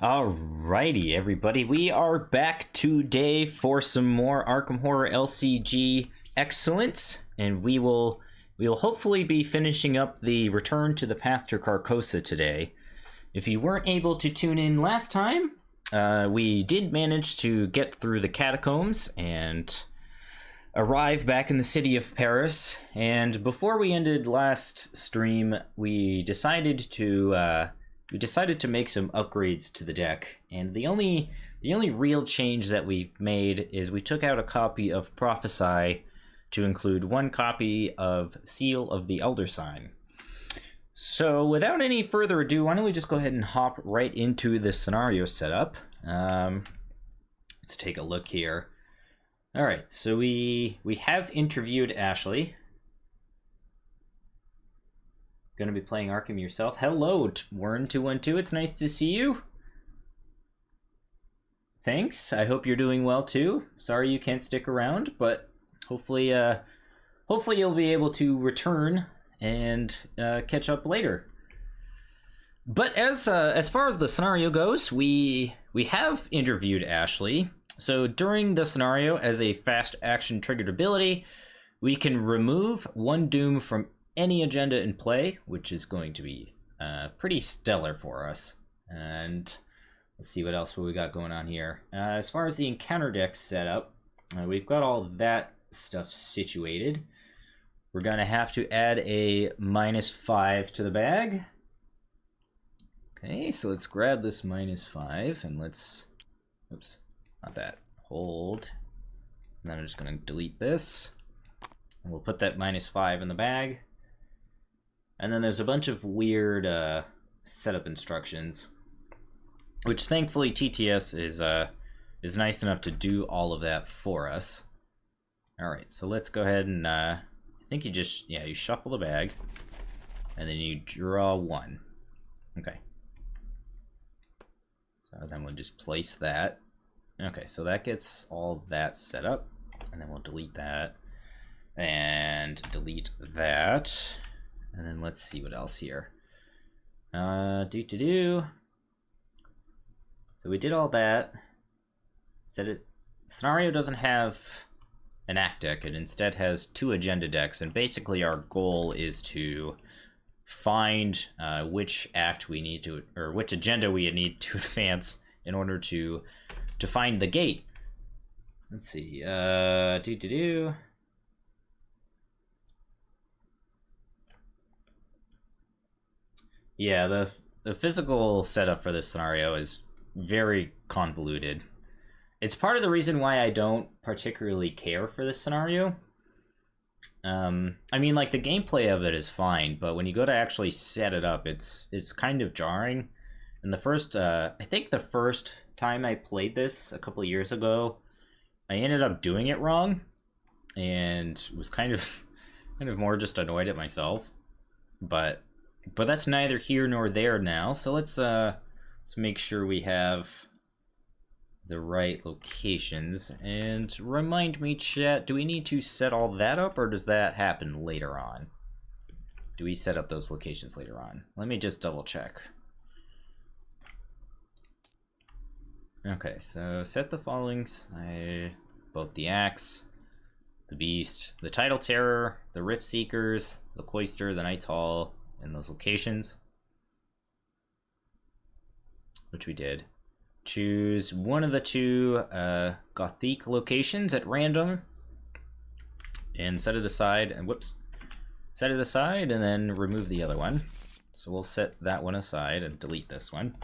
Alrighty, everybody, we are back today for some more Arkham Horror LCG excellence, and we will hopefully be finishing up the Return to the Path to Carcosa today. If you weren't able to tune in last time, we did manage to get through the catacombs and arrive back in the city of Paris. And before we ended last stream, we decided to make some upgrades to the deck, and the only real change that we've made is we took out a copy of Prophesy to include one copy of Seal of the Elder Sign. So without any further ado, why don't we just go ahead and hop right into this scenario setup. Let's take a look here. All right, so we have interviewed Ashley. Going to be playing Arkham yourself. Hello, Warren212. It's nice to see you. Thanks. I hope you're doing well too. Sorry you can't stick around, but hopefully you'll be able to return and catch up later. But as far as the scenario goes, we have interviewed Ashley. So during the scenario, as a fast action triggered ability, we can remove one doom from any agenda in play, which is going to be pretty stellar for us. And let's see what else we got going on here. As far as the encounter deck setup, we've got all that stuff situated. We're gonna have to add a -5 to the bag. Okay, so let's grab this -5 and let's, oops, not that, hold. And then I'm just gonna delete this. And we'll put that -5 in the bag. And then there's a bunch of weird setup instructions, which thankfully TTS is nice enough to do all of that for us. All right, so let's go ahead and I think you just, you shuffle the bag, and then you draw one. Okay. So then we'll just place that. Okay, so that gets all that set up, and then we'll delete that, and delete that. And then let's see what else here. So we did all that. Scenario doesn't have an act deck. It instead has 2 agenda decks. And basically our goal is to find which act we need to, or which agenda we need to advance in order to find the gate. Let's see. Yeah, the physical setup for this scenario is very convoluted. It's part of the reason why I don't particularly care for this scenario. I mean, like, the gameplay of it is fine, but when you go to actually set it up, it's kind of jarring. And the first, I think the first time I played this a couple of years ago, I ended up doing it wrong, and was kind of more just annoyed at myself. But that's neither here nor there now. So let's make sure we have the right locations. And remind me, chat, do we need to set all that up, or does that happen later on? Do we set up those locations later on? Let me just double check. Okay, so set the following side, both the Axe, the Beast, the Tidal Terror, the Rift Seekers, the Cloister, the Knight's Hall, in those locations, which we did. Choose one of the 2 Gothic locations at random and set it aside, and set it aside, and then remove the other one. So we'll set that one aside and delete this one.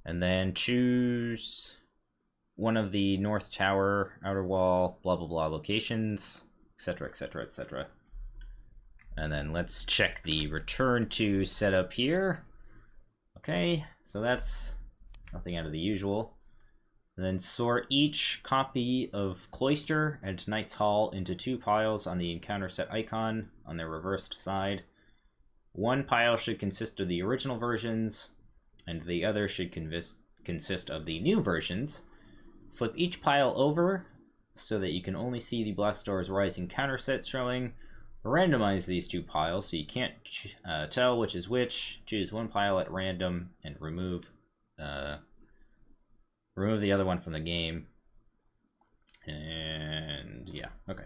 And then choose one of the North Tower, Outer Wall, blah blah blah locations, etc, etc, etc. And then let's check the return to setup here. Okay, so that's nothing out of the usual. And then sort each copy of Cloister and Knight's Hall into 2 piles on the encounter set icon on their reversed side. One pile should consist of the original versions, and the other should consist of the new versions. Flip each pile over so that you can only see the Black Star's Rising counter sets showing, randomize these two piles so you can't tell which is which. Choose one pile at random and remove the other one from the game. And yeah, okay.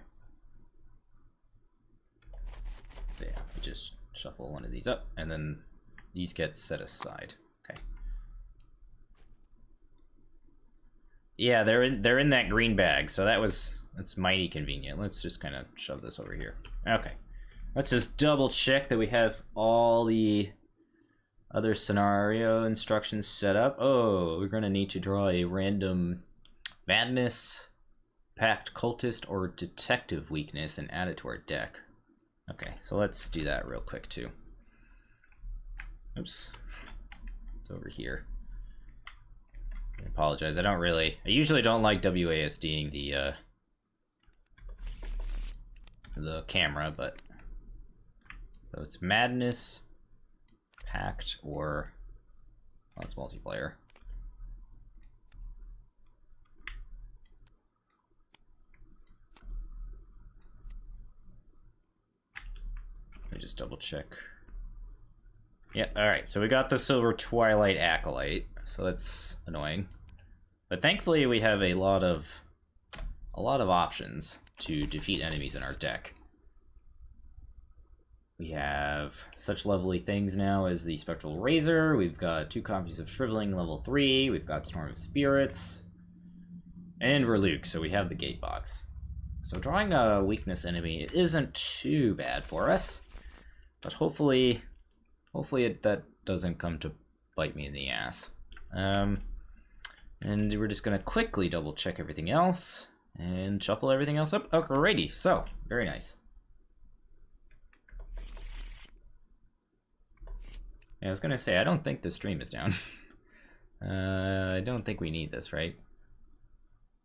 So yeah, we just shuffle one of these up, and then these get set aside. Okay. Yeah, they're in that green bag, so that's mighty convenient. Let's just kind of shove this over here. Okay. Let's just double check that we have all the other scenario instructions set up. Oh, we're gonna need to draw a random madness, pact, cultist, or detective weakness and add it to our deck. Okay, so let's do that real quick too. Oops, it's over here. I apologize. I usually don't like WASDing the camera, but so it's madness, pact, or well, it's multiplayer. Let me just double check. Yeah, alright, so we got the Silver Twilight Acolyte, so that's annoying. But thankfully we have a lot of options to defeat enemies in our deck. We have such lovely things now as the Spectral Razor, we've got 2 copies of Shriveling level 3, we've got Storm of Spirits, and we're Luke, so we have the Gate Box. So drawing a weakness enemy isn't too bad for us, but hopefully that doesn't come to bite me in the ass. And we're just gonna quickly double check everything else and shuffle everything else up. Alrighty, so very nice. Yeah, I was gonna say I don't think the stream is down. I don't think we need this, right?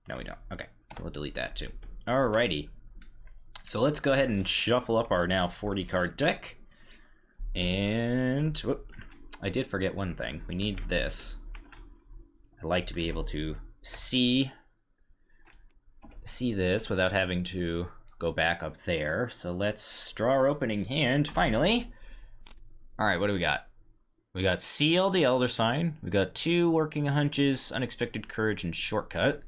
No, we don't. Okay, so we'll delete that too. Alrighty, so let's go ahead and shuffle up our now 40 card deck. And whoop, I did forget one thing. We need this. I like to be able to see this without having to go back up there. So let's draw our opening hand finally. All right, what do we got? We got Seal, the Elder Sign. We got 2 Working Hunches, Unexpected Courage, and Shortcut.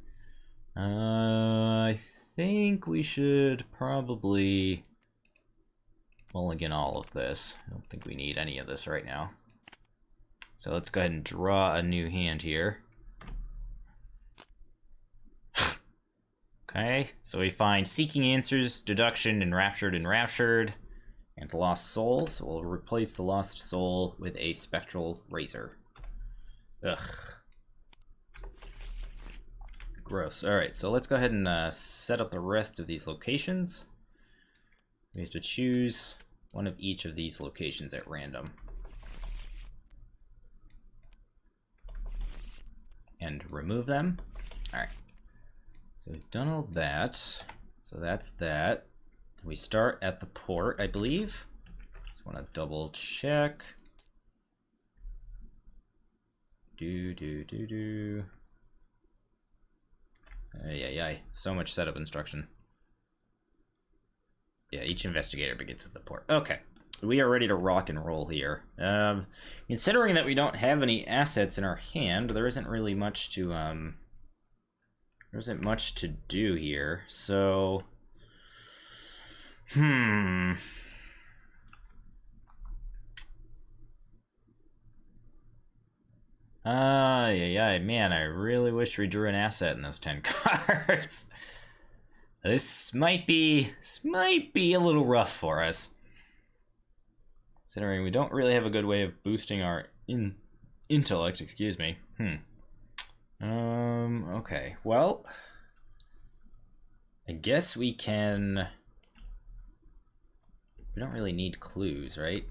I think we should probably mulligan all of this. I don't think we need any of this right now. So let's go ahead and draw a new hand here. Okay, so we find Seeking Answers, Deduction, Enraptured, and Lost Soul. So we'll replace the Lost Soul with a Spectral Razor. Ugh. Gross. Alright, so let's go ahead and set up the rest of these locations. We have to choose one of each of these locations at random. And remove them. Alright. So we've done all that. So that's that. We start at the port, I believe. Just want to double check. Yeah. So much setup instruction. Yeah, each investigator begins at the port. Okay, we are ready to rock and roll here. Considering that we don't have any assets in our hand, there isn't really much to do here. So, yeah, man, I really wish we drew an asset in those 10 cards. This might be a little rough for us, considering we don't really have a good way of boosting our intellect. Excuse me. Okay. Well, I guess we can. We don't really need clues, right?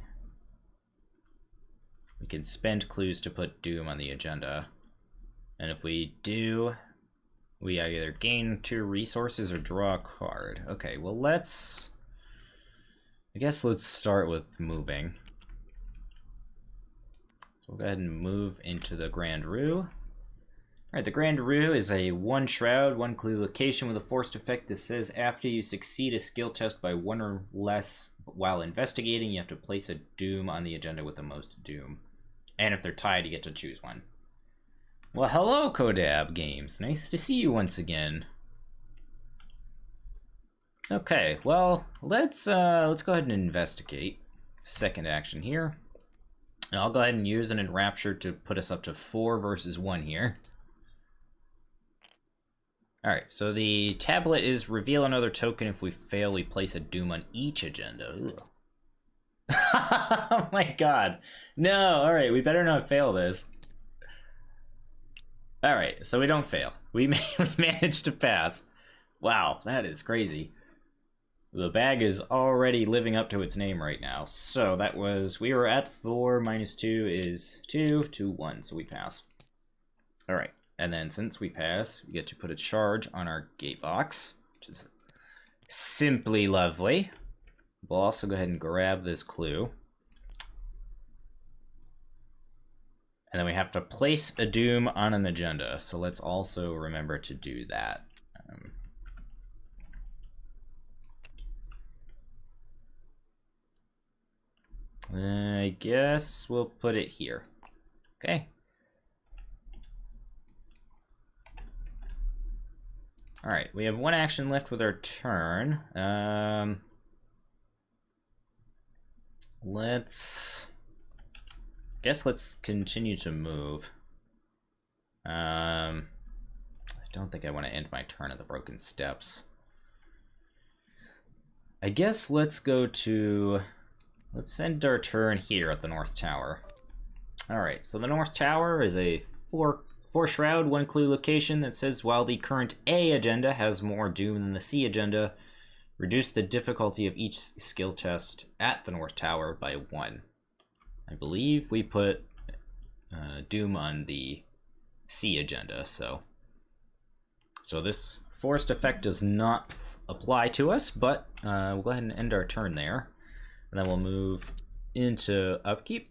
We can spend clues to put Doom on the agenda, and if we do, we either gain 2 resources or draw a card. Okay, well I guess let's start with moving. So we'll go ahead and move into the Grand Rue. Alright, the Grand Rue is a 1 shroud, 1 clue location with a forced effect that says after you succeed a skill test by 1 or less while investigating, you have to place a doom on the agenda with the most doom. And if they're tied, you get to choose one. Well, hello, Kodab Games. Nice to see you once again. Okay, well, let's go ahead and investigate. Second action here. And I'll go ahead and use an Enrapture to put us up to 4 versus 1 here. Alright, so the tablet is reveal another token. If we fail, we place a doom on each agenda. Oh my god. No, alright, we better not fail this. Alright, so we don't fail. We managed to pass. Wow, that is crazy. The bag is already living up to its name right now. So that was, we were at 4 minus 2 is 2, 2, 1, so we pass. Alright. And then since we pass, we get to put a charge on our gate box, which is simply lovely. We'll also go ahead and grab this clue. And then we have to place a doom on an agenda. So let's also remember to do that. I guess we'll put it here. Okay. Alright, we have 1 action left with our turn. Let's continue to move. I don't think I want to end my turn at the Broken Steps. I guess let's end our turn here at the North Tower. Alright, so the North Tower is a 4 shroud, 1 clue location that says while the current A agenda has more doom than the C agenda, reduce the difficulty of each skill test at the North Tower by 1. I believe we put doom on the C agenda, so this forced effect does not apply to us, but we'll go ahead and end our turn there, and then we'll move into upkeep.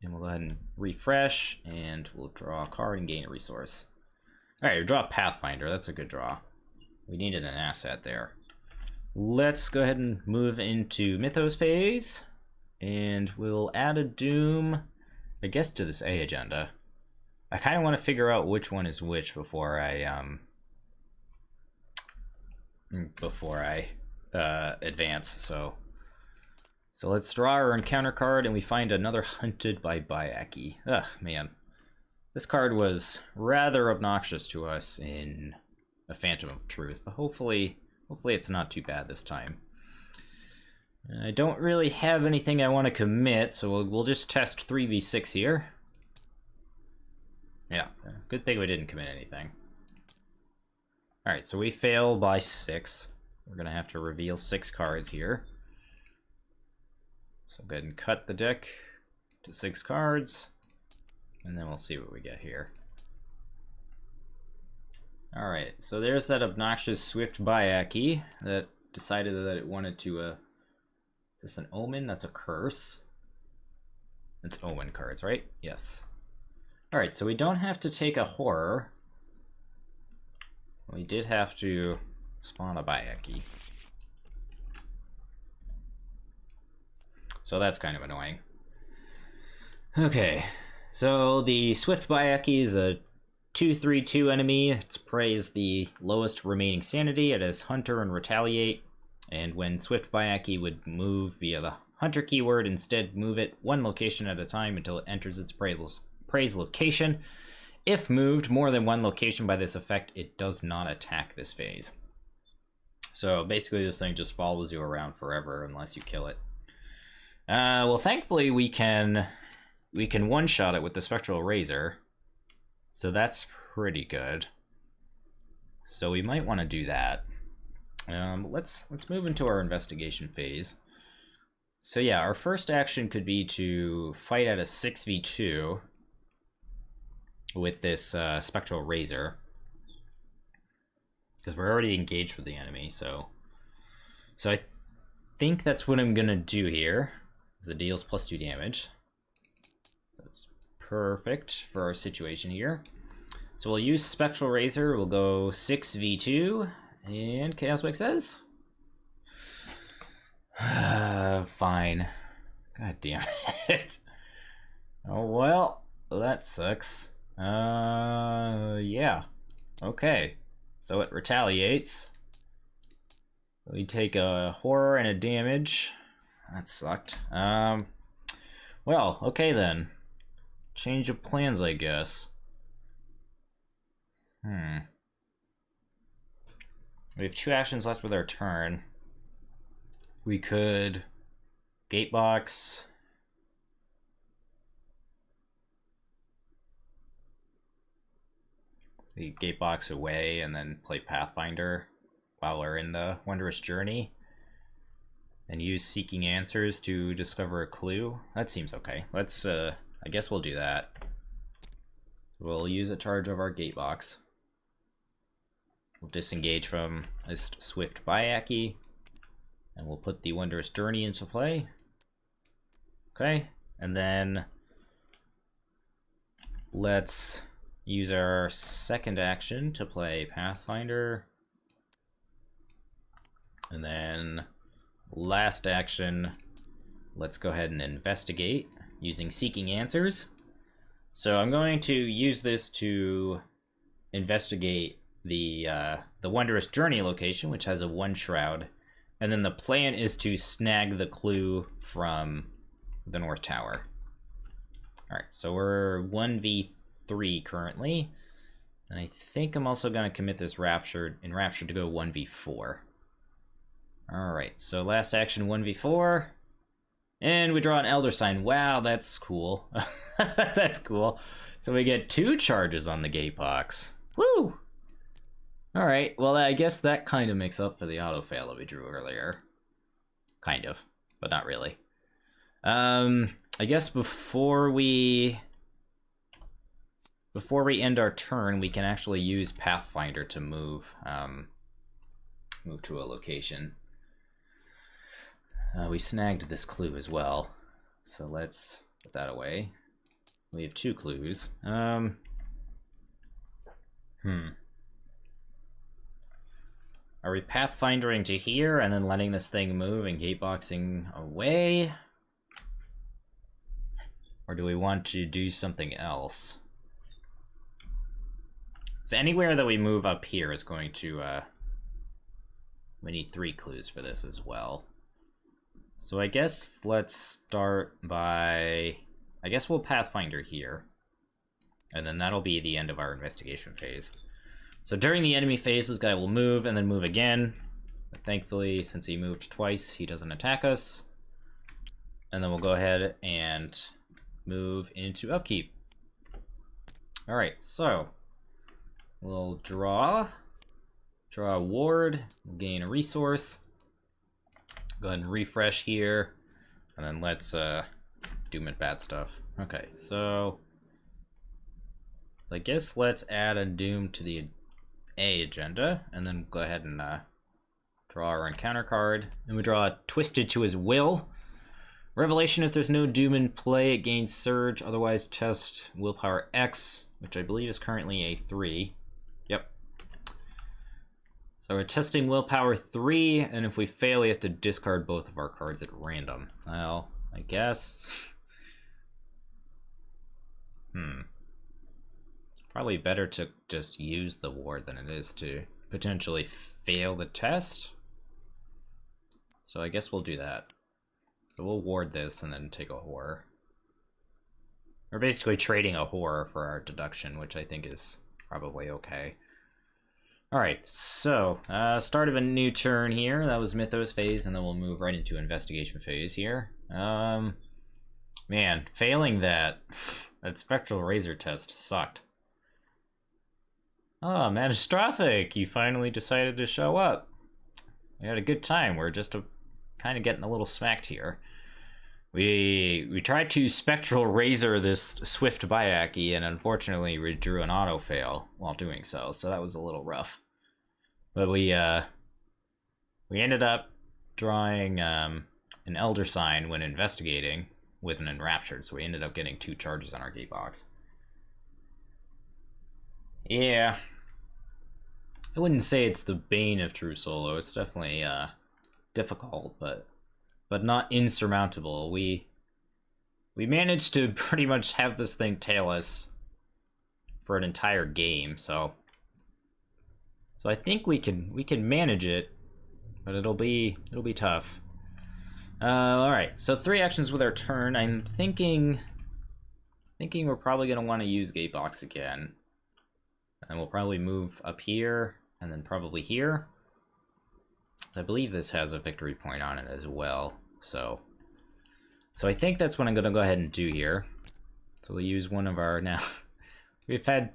And we'll go ahead and refresh, and we'll draw a card and gain a resource. Alright, draw a Pathfinder. That's a good draw. We needed an asset there. Let's go ahead and move into Mythos phase. And we'll add a Doom, I guess, to this A agenda. I kind of want to figure out which one is which before I advance, so let's draw our encounter card, and we find another Hunted by Bayaki. Ugh, man. This card was rather obnoxious to us in a Phantom of Truth, but hopefully it's not too bad this time. I don't really have anything I want to commit, so we'll just test 3v6 here. Yeah, good thing we didn't commit anything. Alright, so we fail by 6. We're going to have to reveal 6 cards here. So go ahead and cut the deck to 6 cards, and then we'll see what we get here. Alright, so there's that obnoxious Swift Bayaki that decided that it wanted to, is this an Omen? That's a curse. It's Omen cards, right? Yes. Alright, so we don't have to take a horror. We did have to spawn a Bayaki. So that's kind of annoying. Okay, so the Swift Bayaki is a 2/3/2 enemy. Its prey is the lowest remaining sanity. It has Hunter and Retaliate. And when Swift Bayaki would move via the Hunter keyword, instead move it 1 location at a time until it enters its prey's location. If moved more than 1 location by this effect, it does not attack this phase. So basically this thing just follows you around forever unless you kill it. Well, thankfully we can one-shot it with the Spectral Razor, so that's pretty good. So we might want to do that. Let's move into our investigation phase. So yeah, our first action could be to fight at a 6v2 with this Spectral Razor, because we're already engaged with the enemy. So I think that's what I'm gonna do here. It deals +2 damage. So it's perfect for our situation here. So we'll use Spectral Razor. We'll go 6v2. And Chaos Mech says? Fine. God damn it. Oh, well, that sucks. Yeah. Okay. So it retaliates. We take a horror and a damage. That sucked. Well, okay then. Change of plans, I guess. We have 2 actions left with our turn. We could gatebox. We gatebox away and then play Pathfinder while we're in the Wondrous Journey. And use Seeking Answers to discover a clue. That seems okay. Let's, I guess we'll do that. We'll use a charge of our gatebox. We'll disengage from this Swift Bayaki. And we'll put the Wondrous Journey into play. Okay, and then let's use our second action to play Pathfinder. And then last action, let's go ahead and investigate using Seeking Answers. So I'm going to use this to investigate the Wondrous Journey location, which has a 1 shroud. And then the plan is to snag the clue from the North Tower. Alright, so we're 1v3 currently. And I think I'm also going to commit this Rapture to go 1v4. Alright, so last action 1v4. And we draw an Elder Sign. Wow, that's cool. That's cool. So we get 2 charges on the Gatebox. Woo! Alright, well I guess that kind of makes up for the auto-fail that we drew earlier. Kind of, but not really. I guess before we end our turn, we can actually use Pathfinder to move to a location. We snagged this clue as well, so let's put that away. We have 2 clues. Are we pathfindering to here and then letting this thing move and gateboxing away? Or do we want to do something else? So anywhere that we move up here is going to, we need 3 clues for this as well. So I guess let's start by, I guess we'll Pathfinder here. And then that'll be the end of our investigation phase. So during the enemy phase, this guy will move and then move again. But thankfully, since he moved twice, he doesn't attack us. And then we'll go ahead and move into upkeep. All right, so we'll draw a ward, we'll gain a resource. Go ahead and refresh here, and then let's doom and bad stuff. Okay, so I guess let's add a doom to the A agenda, and then go ahead and draw our encounter card. And we draw a Twisted to His Will. Revelation: if there's no doom in play, it gains Surge. Otherwise, test Willpower X, which I believe is currently a 3. Yep. So we're testing Willpower 3, and if we fail, we have to discard both of our cards at random. Well, I guess... Probably better to just use the ward than it is to potentially fail the test. So I guess we'll do that. So we'll ward this and then take a horror. We're basically trading a horror for our deduction, which I think is probably okay. Alright, so start of a new turn here. That was Mythos phase, and then we'll move right into investigation phase here. Man, failing that Spectral Razor test sucked. Oh, Magistrophic, you finally decided to show up. We had a good time. We're just kind of getting a little smacked here. We tried to Spectral Razor this Swift Bayaki, and unfortunately we drew an auto fail while doing so that was a little rough. But we ended up drawing an Elder Sign when investigating with an Enraptured, so we ended up getting 2 charges on our Gatebox. Yeah. I wouldn't say it's the bane of true solo. It's definitely difficult, but not insurmountable. We managed to pretty much have this thing tail us for an entire game, so I think we can manage it, but it'll be tough. All right, so 3 actions with our turn. I'm thinking we're probably gonna want to use gate box again, and we'll probably move up here and then probably here. I believe this has a victory point on it as well, so I think that's what I'm gonna go ahead and do here. So we'll use one of our now. We've had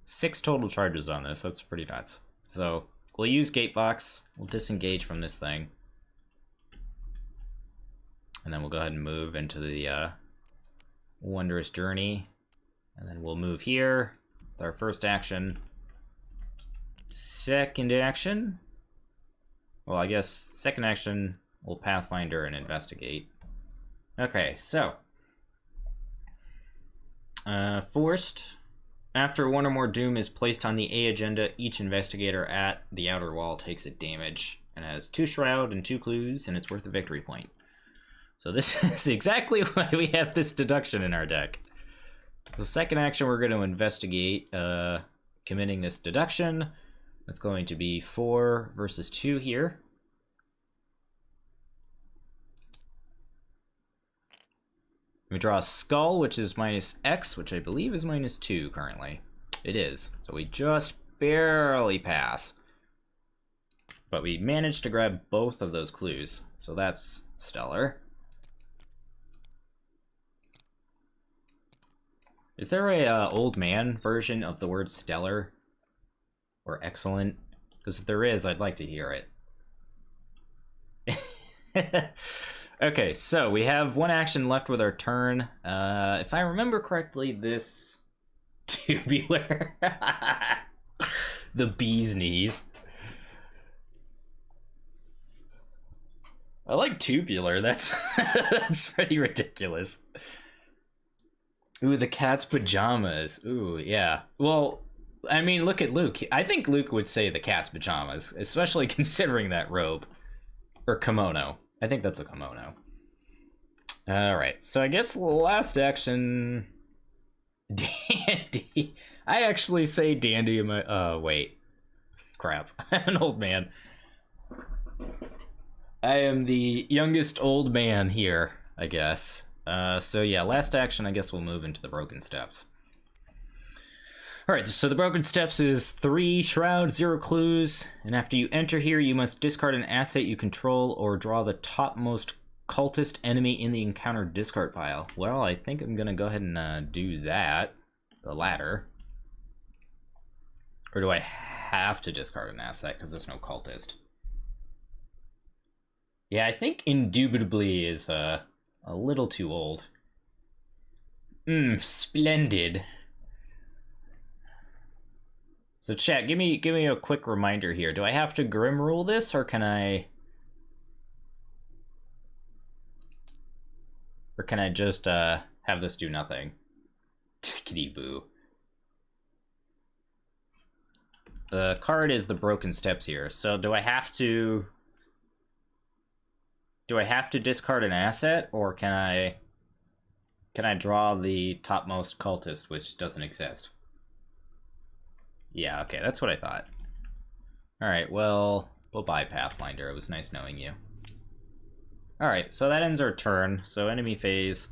6 total charges on this. That's pretty nuts. So we'll use gatebox. We'll disengage from this thing, and then we'll go ahead and move into the wondrous journey, and then we'll move here with our first action. Second action. Well, I guess second action we'll Pathfinder and investigate. Okay, so forced. After one or more doom is placed on the A agenda, each investigator at the outer wall takes a damage and has 2 shroud and 2 clues, and it's worth a victory point. So this is exactly why we have this deduction in our deck. The second action, we're going to investigate committing this deduction. That's going to be 4 versus 2 here. We draw a skull, which is minus X, which I believe is minus 2 currently. It is. So we just barely pass. But we managed to grab both of those clues. So that's stellar. Is there a old man version of the word stellar? Or excellent? Because if there is, I'd like to hear it. Okay, so we have 1 action left with our turn. If I remember correctly, this tubular, the bee's knees. I like tubular. That's that's pretty ridiculous. Ooh, the cat's pajamas. Ooh, yeah. Well, I mean, look at Luke. I think Luke would say the cat's pajamas, especially considering that robe or kimono. I think that's a kimono. All right, so I guess last action, Dandy. I actually say Dandy in my, wait. Crap, I'm an old man. I am the youngest old man here, I guess. So yeah, last action, I guess we'll move into the Broken Steps. All right, so the Broken Steps is 3 shroud, 0 clues, and after you enter here, you must discard an asset you control or draw the topmost cultist enemy in the encounter discard pile. Well, I think I'm gonna go ahead and do that, the latter. Or do I have to discard an asset because there's no cultist? Yeah, I think indubitably is a little too old. Splendid. So chat, give me a quick reminder here. Do I have to Grim Rule this, or can I just have this do nothing? Tickety boo. The card is the Broken Steps here. So do I have to discard an asset, or can I draw the topmost cultist, which doesn't exist? Yeah, okay, that's what I thought. Alright, well, bye, Pathfinder. It was nice knowing you. Alright, so that ends our turn. So enemy phase.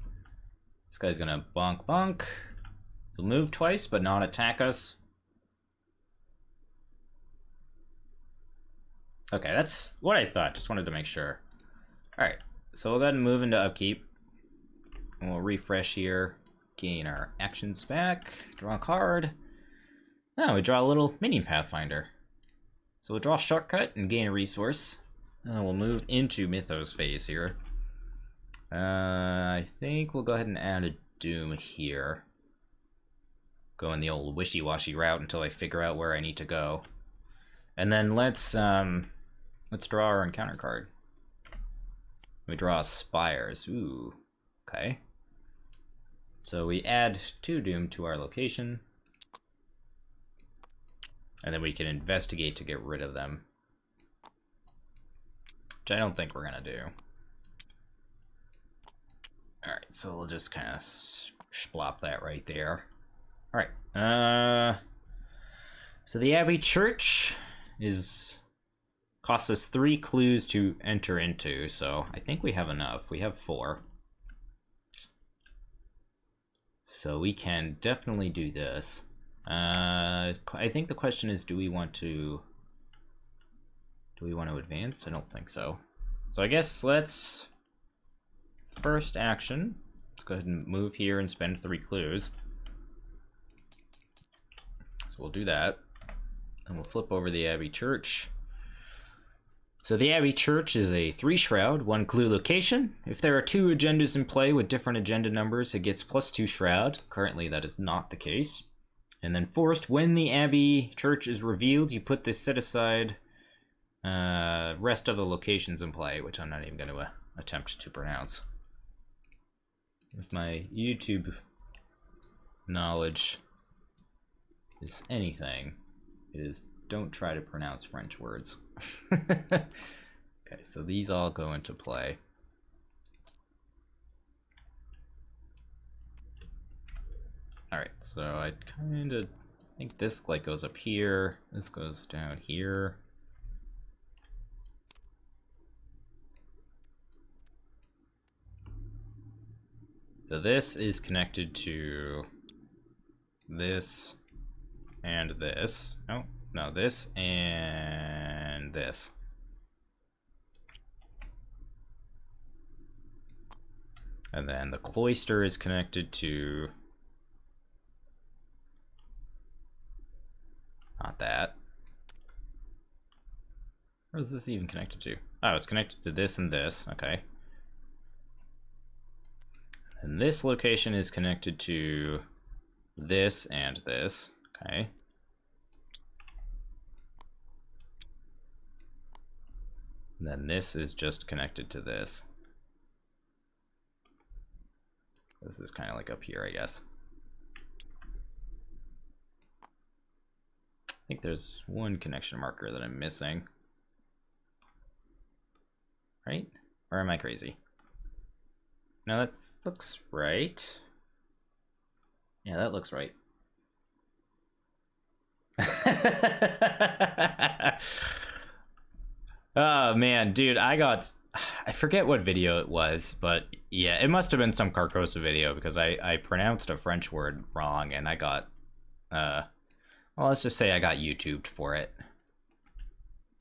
This guy's gonna bonk bonk. He'll move twice, but not attack us. Okay, that's what I thought. Just wanted to make sure. Alright, so we'll go ahead and move into upkeep. And we'll refresh here. Gain our actions back. Draw a card. Now we draw a little mini Pathfinder. So we'll draw a shortcut and gain a resource. And we'll move into Mythos phase here. I think we'll go ahead and add a Doom here. Go in the old wishy-washy route until I figure out where I need to go. And then let's draw our encounter card. We draw Spires. Ooh, okay. So we add 2 Doom to our location. And then we can investigate to get rid of them. Which I don't think we're gonna do. Alright, so we'll just kind of splop that right there. Alright, so the Abbey Church costs us 3 clues to enter into, so I think we have enough. We have 4. So we can definitely do this. I think the question is, do we want to advance? I don't think so. So I guess let's first action. Let's go ahead and move here and spend 3 clues. So we'll do that. And we'll flip over the Abbey Church. So the Abbey Church is a 3-shroud, 1 clue location. If there are 2 agendas in play with different agenda numbers, it gets +2 shroud. Currently that is not the case. And then forced, when the Abbey Church is revealed, you put this set aside rest of the locations in play, which I'm not even going to attempt to pronounce. If my YouTube knowledge is anything, it is don't try to pronounce French words. Okay, so these all go into play. Alright, so I think this like goes up here, this goes down here. So this is connected to this and this. No, this and this. And then the cloister is connected to not that. Where is this even connected to? Oh, it's connected to this and this. Okay. And this location is connected to this and this. Okay. And then this is just connected to this. This is kind of like up here, I guess. I think there's one connection marker that I'm missing. Right? Or am I crazy? No, that looks right. Yeah, that looks right. Oh man, dude, I forget what video it was, but yeah, it must have been some Carcosa video because I pronounced a French word wrong and I got, well, let's just say I got YouTubed for it.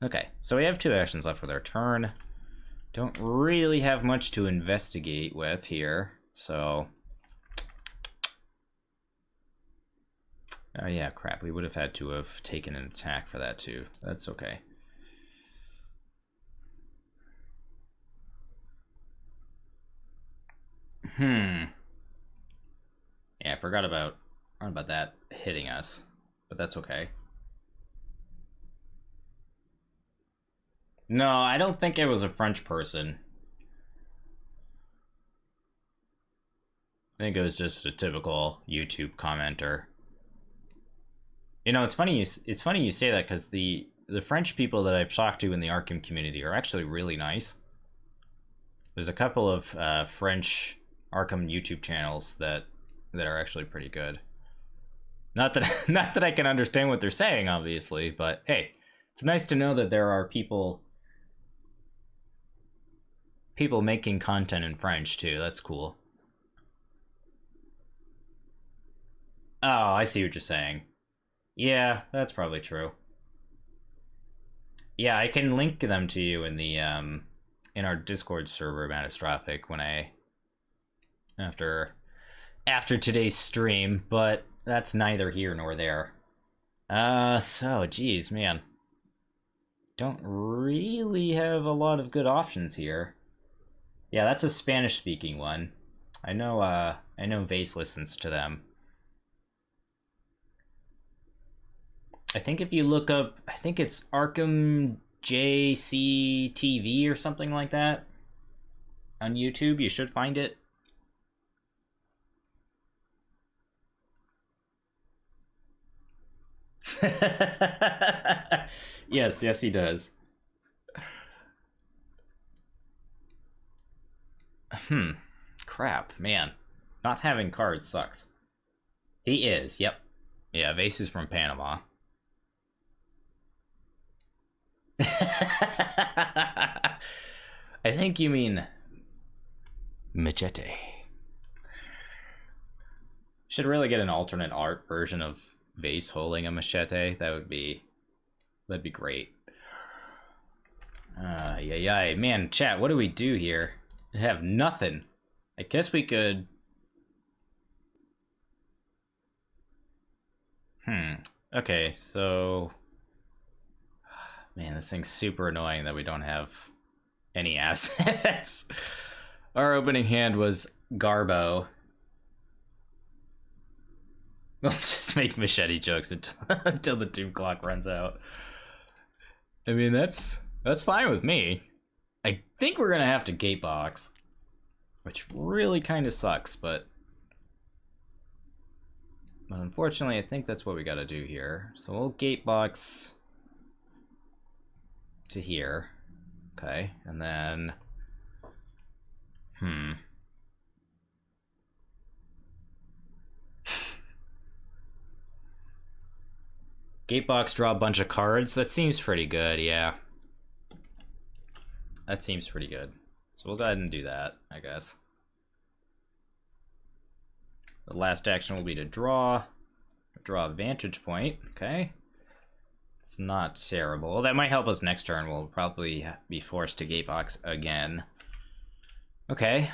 Okay, so we have 2 actions left with our turn. Don't really have much to investigate with here, so. Oh yeah, crap, we would have had to have taken an attack for that too. That's okay. Yeah, I forgot about that hitting us, but that's okay. No, I don't think it was a French person. I think it was just a typical YouTube commenter. You know, it's funny you say that because the French people that I've talked to in the Arkham community are actually really nice. There's a couple of French Arkham YouTube channels that are actually pretty good. Not that I can understand what they're saying, obviously, but hey, it's nice to know that there are people making content in French too. That's cool. Oh, I see what you're saying. Yeah, that's probably true. Yeah, I can link them to you in the in our Discord server, Matastrophic, when after today's stream, but that's neither here nor there. So geez, man, don't really have a lot of good options here. Yeah, that's a Spanish-speaking one. I know Vase listens to them. I think if you look up, I think it's Arkham JCTV or something like that on YouTube, you should find it. Yes, he does. Crap, man. Not having cards sucks. He is, yep. Yeah, Vase is from Panama. I think you mean machete. Should really get an alternate art version of Vase holding a machete. That'd be great. Yeah. Man, chat, what do we do here? I have nothing. I guess we could... Okay, so... Man, this thing's super annoying that we don't have any assets. Our opening hand was Garbo. We'll just make machete jokes until the doom clock runs out. I mean, that's fine with me. I think we're gonna have to gatebox, which really kind of sucks, but unfortunately, I think that's what we gotta do here. So we'll gatebox to here. Okay, and then... Gatebox, draw a bunch of cards. That seems pretty good, yeah. That seems pretty good. So we'll go ahead and do that, I guess. The last action will be to draw a vantage point, okay? It's not terrible. That might help us next turn. We'll probably be forced to gatebox again. Okay,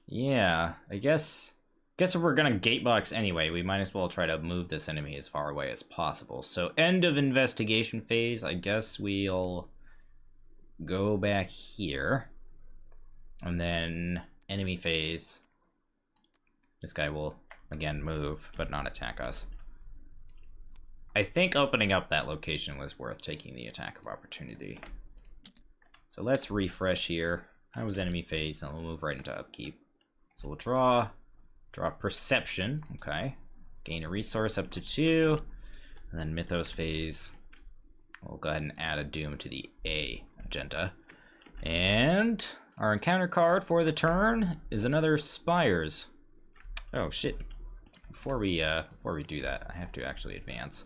yeah, I guess if we're gonna gatebox anyway, we might as well try to move this enemy as far away as possible. So end of investigation phase, I guess we'll go back here. And then enemy phase. This guy will, again, move, but not attack us. I think opening up that location was worth taking the attack of opportunity. So let's refresh here. That was enemy phase, and we'll move right into upkeep. So we'll draw perception, okay. Gain a resource up to 2, and then mythos phase. We'll go ahead and add a doom to the A agenda. And our encounter card for the turn is another Spires. Oh shit. Before we do that, I have to actually advance.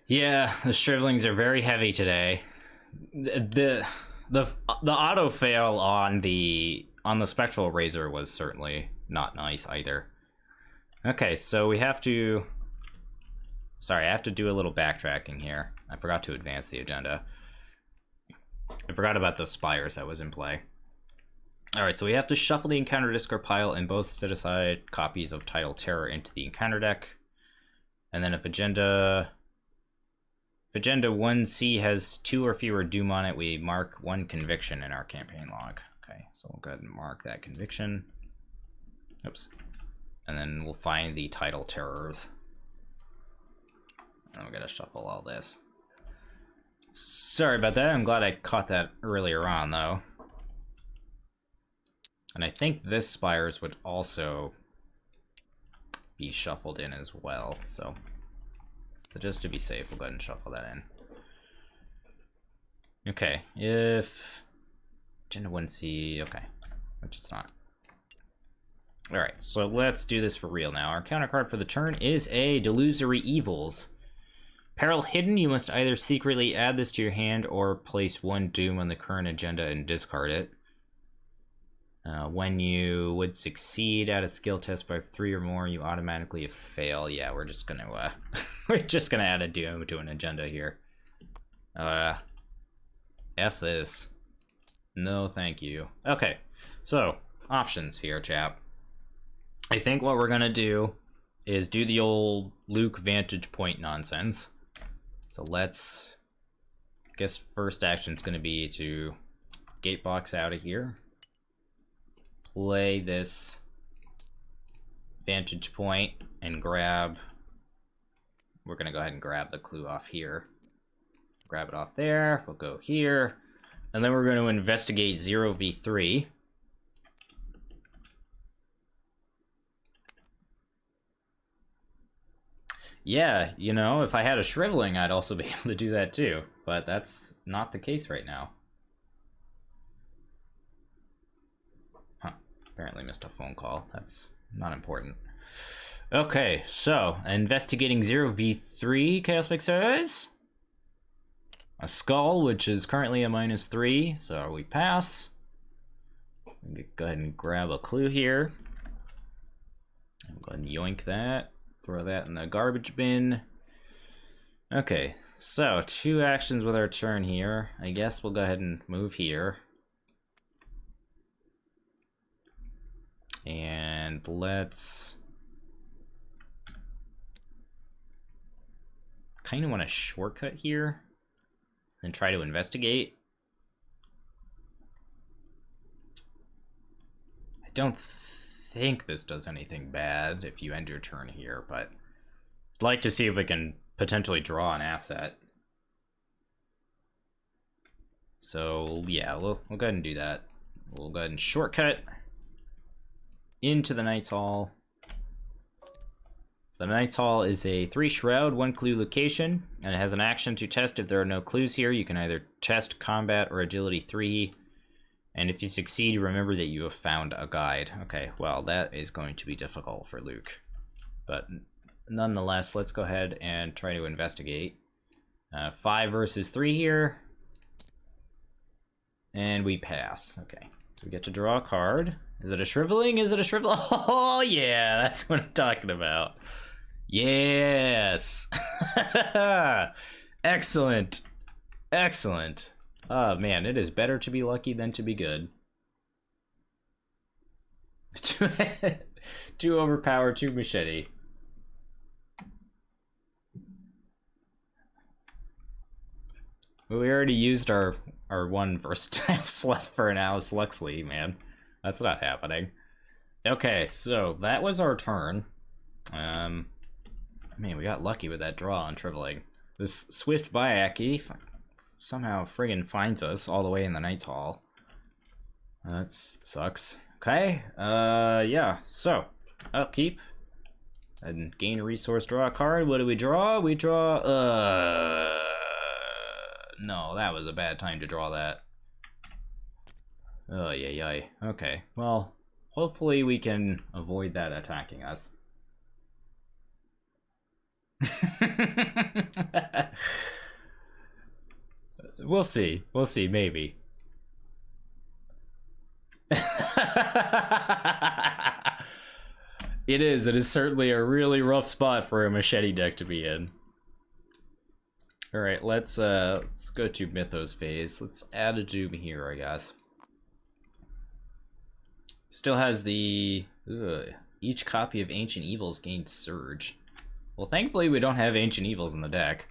Yeah, the shrivelings are very heavy today. The auto fail on the spectral razor was certainly not nice either. Okay, so we have to... Sorry, I have to do a little backtracking here. I forgot to advance the agenda. I forgot about the Spires that was in play. Alright, so we have to shuffle the encounter discard pile and both set aside copies of Tidal Terror into the encounter deck. And then if agenda 1C has 2 or fewer doom on it, we mark 1 conviction in our campaign log. Okay, so we'll go ahead and mark that conviction. Oops. And then we'll find the Tidal Terrors. And we gotta shuffle all this. Sorry about that, I'm glad I caught that earlier on, though. And I think this Spires would also be shuffled in as well, so just to be safe, we'll go ahead and shuffle that in. Okay, if agenda 1C, okay, which it's not. Alright, so let's do this for real now. Our counter card for the turn is a Delusory Evils. Peril Hidden, you must either secretly add this to your hand or place 1 doom on the current agenda and discard it. When you would succeed at a skill test by 3 or more, you automatically fail. Yeah, we're just gonna add a doom to an agenda here. F this. No, thank you. Okay, so options here, chap. I think what we're gonna do is do the old Luke vantage point nonsense. So let's, I guess first action's gonna be to gatebox out of here. Play this vantage point and grab, we're gonna go ahead and grab the clue off here. Grab it off there, we'll go here. And then we're going to investigate 0v3. Yeah, you know, if I had a shriveling, I'd also be able to do that too. But that's not the case right now. Huh. Apparently missed a phone call. That's not important. Okay, so, investigating 0v3, Chaos Mixers. A skull, which is currently a -3, so we pass. Go ahead and grab a clue here. Go ahead and yoink that. Throw that in the garbage bin. Okay, so 2 actions with our turn here. I guess we'll go ahead and move here. And let's... kind of want a shortcut here. And try to investigate. I don't think this does anything bad if you end your turn here, but I'd like to see if we can potentially draw an asset. So yeah, we'll go ahead and do that. We'll go ahead and shortcut into the Knight's Hall. The Knight's Hall is a 3 shroud, 1 clue location, and it has an action to test if there are no clues here. You can either test combat or agility 3, and if you succeed, remember that you have found a guide. Okay, well, that is going to be difficult for Luke. But nonetheless, let's go ahead and try to investigate. 5 versus 3 here. And we pass. Okay, so we get to draw a card. Is it a shriveling? Is it a shriveling? Oh, yeah, that's what I'm talking about. Yes! Excellent. Excellent. Oh, man, it is better to be lucky than to be good. Too overpowered, too machete. Well, we already used our 1 versatile slot for an Alice Luxley, man. That's not happening. Okay, so that was our turn. Man, we got lucky with that draw on Shriveling. This Swift Bayaki somehow friggin' finds us all the way in the Knight's Hall. That sucks. Okay, yeah, so, upkeep. And gain a resource, draw a card. What do we draw? We draw, no, that was a bad time to draw that. Oh, yay. Okay, well, hopefully we can avoid that attacking us. We'll see, maybe. It is certainly a really rough spot for a machete deck to be in. All right, let's go to Mythos phase. Let's add a Doom here, I guess. Still has the each copy of Ancient Evils gains Surge. Well, thankfully we don't have Ancient Evils in the deck.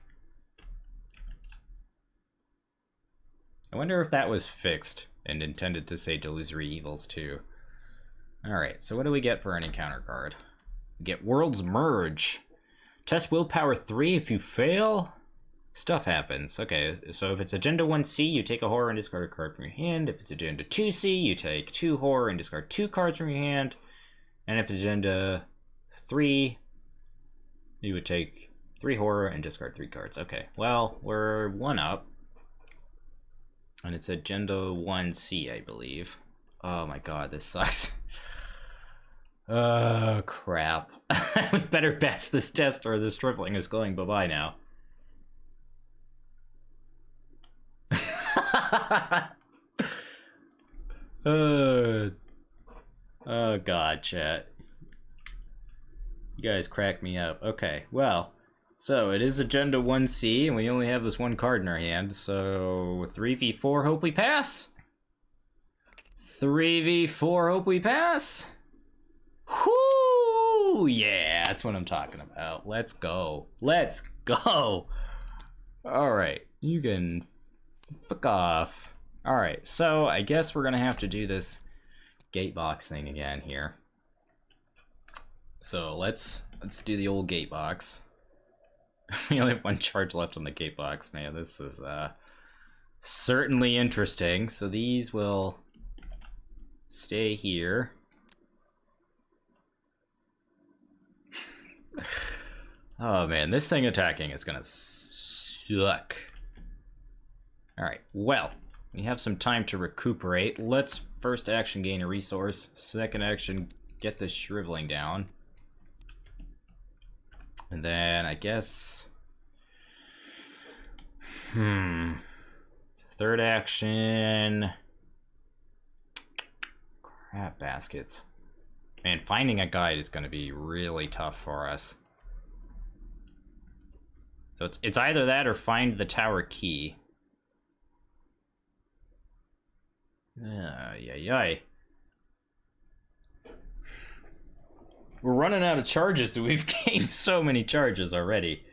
I wonder if that was fixed and intended to say Delusory Evils too. Alright, so what do we get for an encounter card? We get World's Merge. Test Willpower 3 if you fail. Stuff happens. Okay, so if it's Agenda 1C, you take a horror and discard a card from your hand. If it's Agenda 2C, you take 2 horror and discard 2 cards from your hand. And if it's Agenda 3, you would take 3 horror and discard 3 cards. Okay, well, we're 1 up. And it's Agenda 1C, I believe. Oh my god, this sucks. Oh, crap. We better pass this test or this Tripling is going bye-bye now. Oh god, chat. You guys crack me up. Okay, well, so it is Agenda 1C, and we only have this 1 card in our hand, so 3v4, hope we pass. 3v4, hope we pass. Whoo! Yeah, that's what I'm talking about. Let's go. Let's go! Alright, you can fuck off. Alright, so I guess we're gonna have to do this gate box thing again here. So let's do the old gate box. We only have 1 charge left on the gate box, man. This is certainly interesting. So these will stay here. Oh man, this thing attacking is gonna suck. Alright, well, we have some time to recuperate. Let's first action gain a resource. Second action, get this shriveling down. And then I guess... Third action... Crap baskets. Man, finding a guide is going to be really tough for us. So it's either that or find the tower key. Yay. We're running out of charges, so we've gained so many charges already.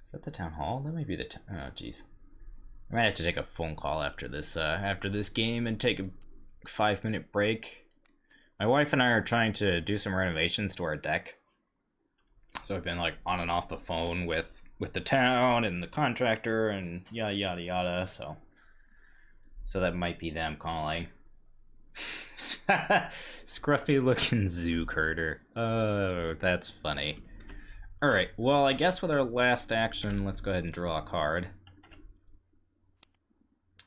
Is that the town hall? That might be the town. Oh, jeez. I might have to take a phone call after this game and take a 5-minute break. My wife and I are trying to do some renovations to our deck. So I've been like on and off the phone with the town and the contractor and yada yada yada, so that might be them calling. Scruffy looking zoo herder. Oh, that's funny. Alright, well I guess with our last action, let's go ahead and draw a card.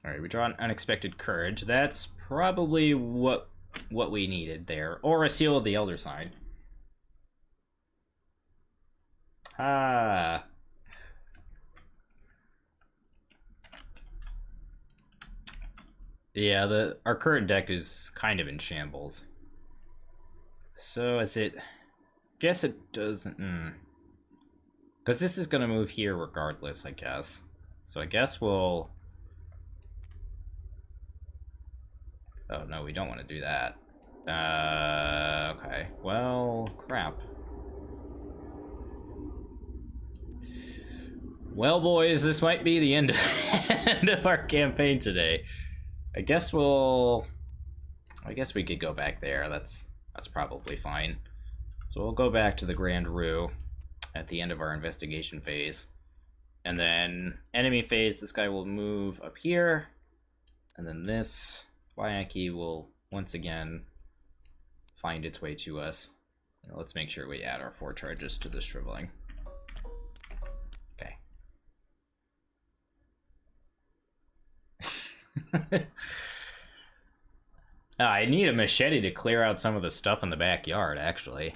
Alright, we draw an Unexpected Courage. That's probably what we needed there. Or a Seal of the Elder Sign. Ah. Yeah, our current deck is kind of in shambles. So is it... Guess it doesn't... Because this is going to move here regardless, I guess. So I guess we'll... Oh, no, we don't want to do that. Okay. Well, crap. Well, boys, this might be the end of our campaign today. I guess we could go back there. That's probably fine. So we'll go back to the Grand Rue at the end of our investigation phase. And then enemy phase, this guy will move up here. And then this Wayaki will once again find its way to us. Now let's make sure we add our 4 charges to this shriveling. Okay. I need a machete to clear out some of the stuff in the backyard, actually.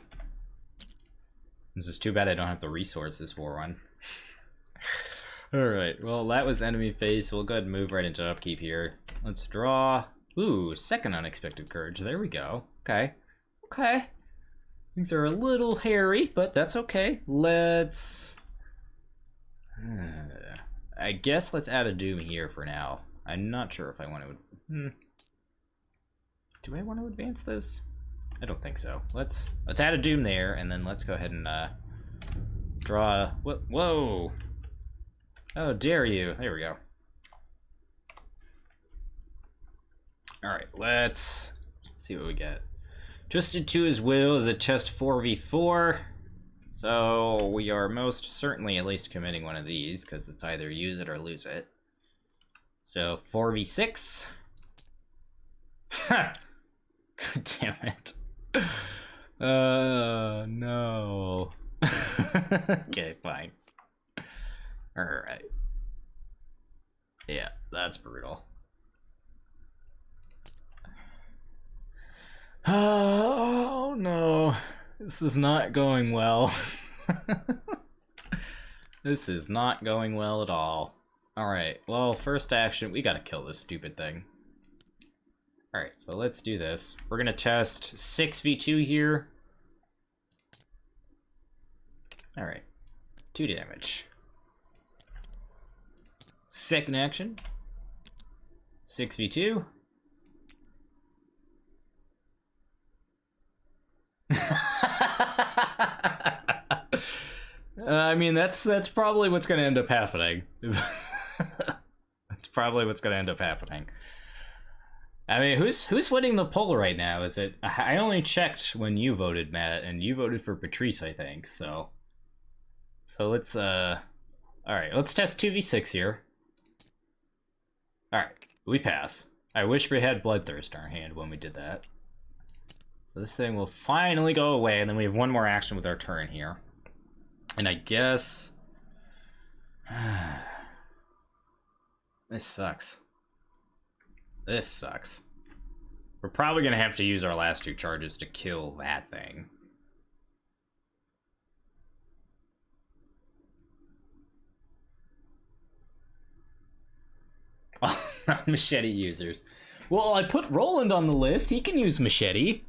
This is too bad I don't have the resources for one. Alright, well that was enemy phase, so we'll go ahead and move right into upkeep here. Let's draw... Ooh, second Unexpected Courage. There we go. Okay. Okay. Things are a little hairy, but that's okay. Let's... I guess let's add a Doom here for now. I'm not sure if I want to... Do I want to advance this? I don't think so. Let's add a Doom there, and then let's go ahead and draw... Whoa! Oh, dare you. There we go. Alright, let's see what we get. Twisted to His Will is a test 4v4. So we are most certainly at least committing one of these, because it's either use it or lose it. So 4v6. God damn it. No. Okay, fine. Alright. Yeah, that's brutal. Oh no. This is not going well. This is not going well at all. Alright, well, first action, we gotta kill this stupid thing. Alright, so let's do this. We're gonna test 6v2 here. Alright, 2 damage. Second action, 6v2. I mean, that's probably what's going to end up happening. That's probably what's going to end up happening. I mean, who's winning the poll right now? Is it? I only checked when you voted, Matt, and you voted for Patrice, I think. So let's all right, let's test 2v6 here. Alright, we pass. I wish we had Bloodthirst in our hand when we did that. So this thing will finally go away, and then we have one more action with our turn here. And I guess... this sucks. This sucks. We're probably going to have to use our last 2 charges to kill that thing. Oh, machete users. Well, I put Roland on the list. He can use machete.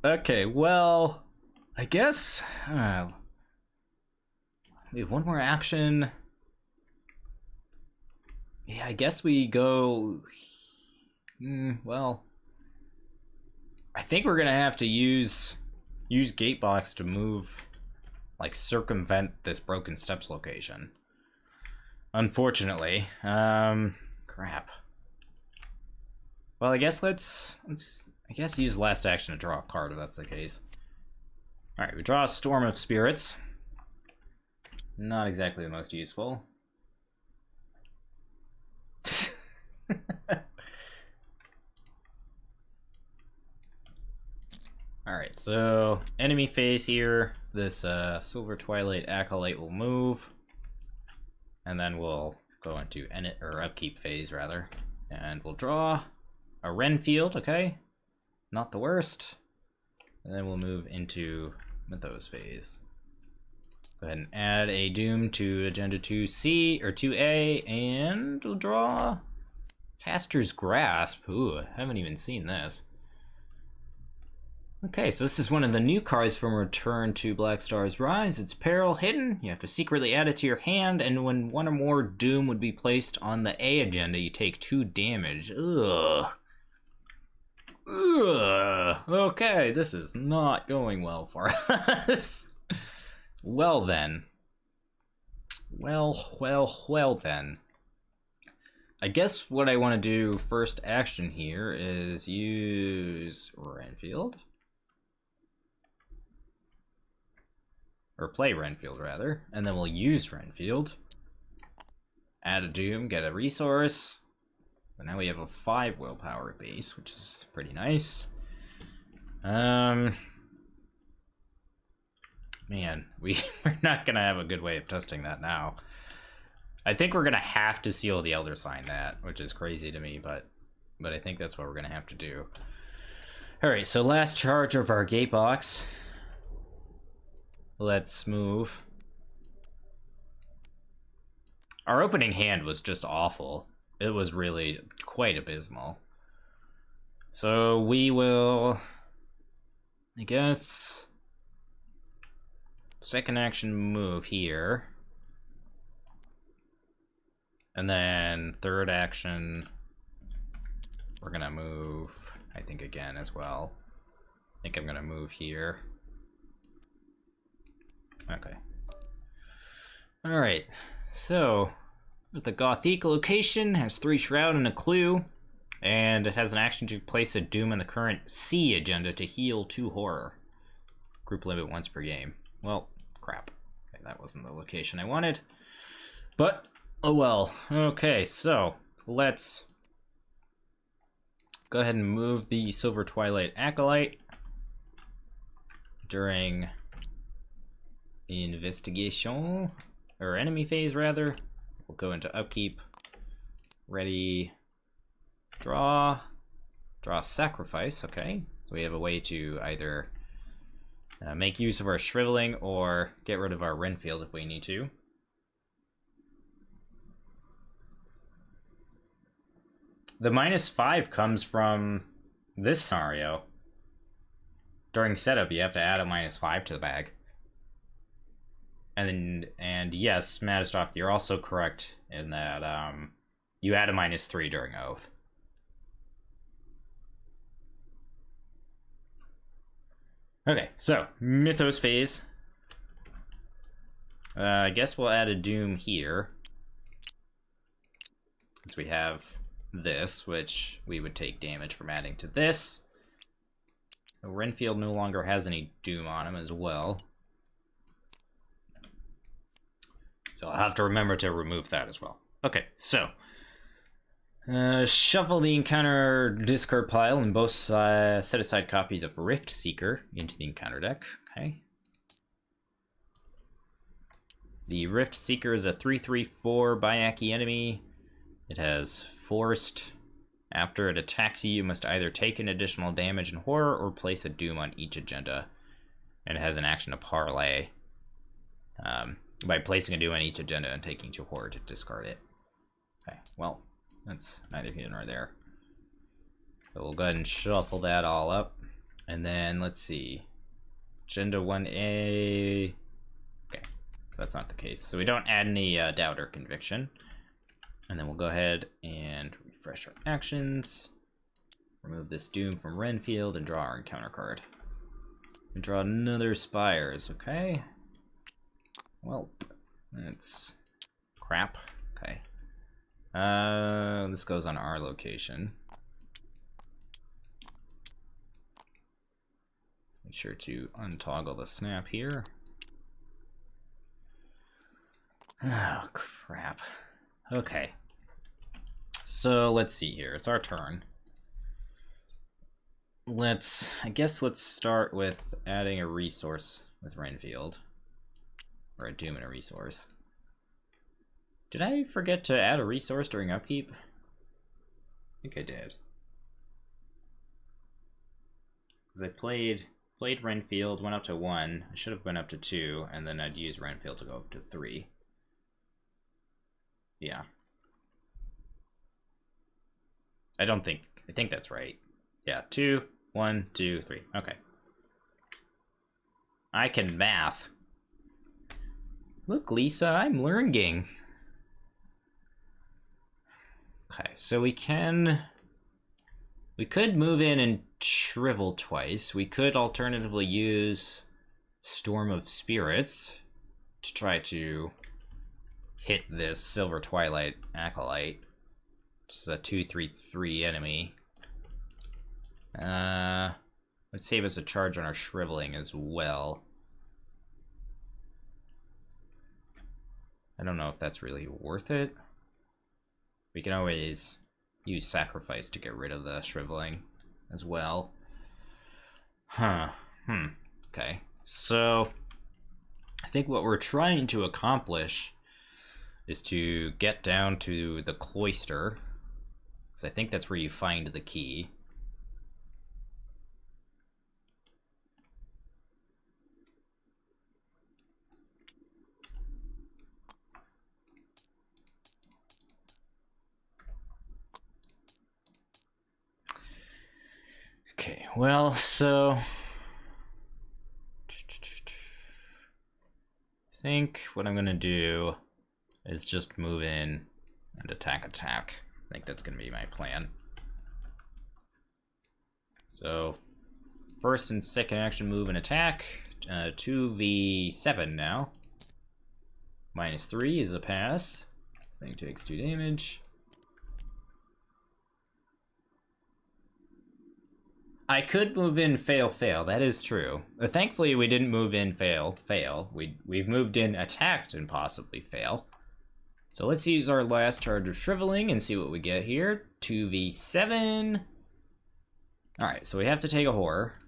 Okay, well, I guess we have one more action. Yeah, I guess we go. Well, I think we're gonna have to use Gatebox to move, like, circumvent this Broken Steps location. Unfortunately, crap. Well, I guess let's use last action to draw a card if that's the case. All right, we draw a Storm of Spirits. Not exactly the most useful. Alright, so enemy phase here. This Silver Twilight Acolyte will move. And then we'll go into upkeep phase, rather. And we'll draw a Renfield, okay? Not the worst. And then we'll move into Mythos phase. Go ahead and add a Doom to Agenda 2C, or 2A, and we'll draw Caster's Grasp. Ooh, I haven't even seen this. Okay, so this is one of the new cards from Return to Black Star's Rise. It's Peril Hidden. You have to secretly add it to your hand, and when one or more Doom would be placed on the A agenda, you take 2 damage. Ugh. Ugh. Okay, this is not going well for us. Well then. Well then. I guess what I want to do first action here is use Renfield. Or play Renfield, rather. And then we'll use Renfield. Add a Doom, get a resource. And now we have a 5 willpower base, which is pretty nice. Man, we're not gonna have a good way of testing that now. I think we're gonna have to seal the Elder Sign that, which is crazy to me, but I think that's what we're gonna have to do. Alright, so last charge of our Gatebox. Let's move. Our opening hand was just awful. It was really quite abysmal. So we will, I guess, second action move here. And then third action, we're gonna move, I think, again as well. I think I'm gonna move here. Okay. Alright, so the Gothic location has 3 Shroud and a Clue, and it has an action to place a Doom in the current C agenda to heal 2 Horror. Group limit once per game. Well, crap. Okay, that wasn't the location I wanted. But, oh well. Okay, so let's go ahead and move the Silver Twilight Acolyte during investigation, or enemy phase rather. We'll go into upkeep, ready, draw sacrifice. Okay, so we have a way to either make use of our shriveling or get rid of our Renfield if we need to. The -5 comes from this scenario. During setup, you have to add a -5 to the bag. And yes, Matistoff, you're also correct in that you add a -3 during Oath. Okay, so Mythos phase. I guess we'll add a Doom here, since we have this, which we would take damage from adding to this. So Renfield no longer has any Doom on him as well. So I'll have to remember to remove that as well. Okay, so shuffle the encounter discard pile and both set aside copies of Rift Seeker into the encounter deck. Okay. The Rift Seeker is a 3/3/4 Bayaki enemy. It has Forced. After it attacks you, you must either take an additional damage in horror or place a Doom on each agenda. And it has an action to parlay. By placing a Doom on each agenda and taking 2 horror to discard it. Okay, well, that's neither here nor there. So we'll go ahead and shuffle that all up. And then, let's see. Agenda 1A. Okay, that's not the case. So we don't add any doubt or conviction. And then we'll go ahead and refresh our actions. Remove this Doom from Renfield and draw our encounter card. And draw another Spires, okay? Well, that's crap. Okay. This goes on our location. Make sure to untoggle the snap here. Oh, crap. Okay. So let's see here. It's our turn. I guess let's start with adding a resource with Renfield. Or a Doom and a resource. Did I forget to add a resource during upkeep? I think I did. Because I played Renfield, went up to 1. I should have went up to 2, and then I'd use Renfield to go up to 3. Yeah. I think that's right. Yeah, 2, 1, 2, 3. Okay. I can math. Look, Lisa, I'm learning. Okay, so we could move in and shrivel twice. We could alternatively use Storm of Spirits to try to hit this Silver Twilight Acolyte, which is a 2/3/3 enemy. Would save us a charge on our shriveling as well. I don't know if that's really worth it. We can always use Sacrifice to get rid of the shriveling as well. Okay. So I think what we're trying to accomplish is to get down to the cloister, because I think that's where you find the key. Okay, well, so I think what I'm gonna do is just move in and attack. I think that's gonna be my plan. So first and second action move and attack. 2v7 now. -3 is a pass. This thing takes 2 damage. I could move in fail. That is true. Thankfully, we didn't move in fail. We've moved in attacked and possibly fail. So let's use our last charge of shriveling and see what we get here. 2v7. All right, so we have to take a horror,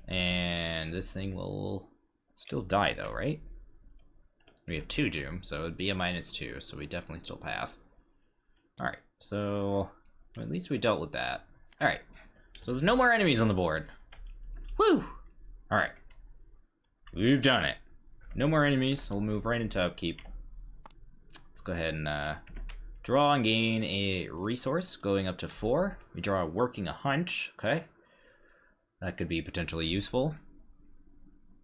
and this thing will still die though, right? We have 2 doom, so it'd be a -2. So we definitely still pass. All right, so at least we dealt with that. All right. So there's no more enemies on the board. Woo! Alright. We've done it. No more enemies. We'll move right into upkeep. Let's go ahead and draw and gain a resource going up to 4. We draw Working a Hunch. Okay. That could be potentially useful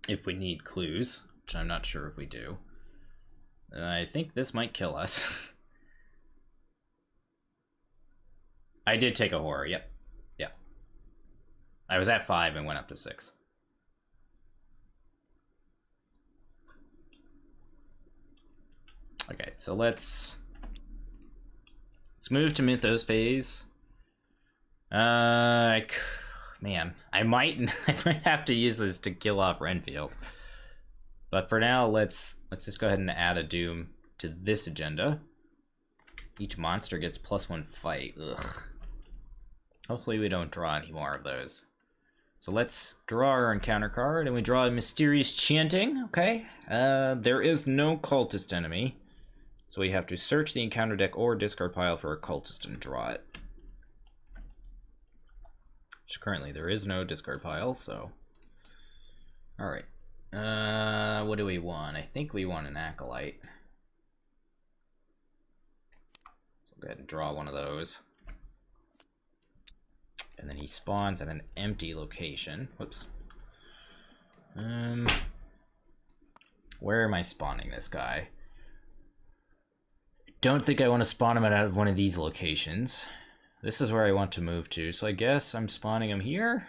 if we need clues, which I'm not sure if we do. I think this might kill us. I did take a horror, yep. I was at 5 and went up to 6. Okay, so let's move to Mythos phase. man, I might have to use this to kill off Renfield. But for now, let's just go ahead and add a Doom to this agenda. Each monster gets +1 fight. Ugh. Hopefully we don't draw any more of those. So let's draw our encounter card, and we draw a Mysterious Chanting, okay? There is no cultist enemy, so we have to search the encounter deck or discard pile for a cultist and draw it. Which currently there is no discard pile, so... Alright. What do we want? I think we want an Acolyte. So go ahead and draw one of those. And then he spawns at an empty location. Whoops. Where am I spawning this guy? Don't think I want to spawn him at one of these locations. This is where I want to move to, so I guess I'm spawning him here.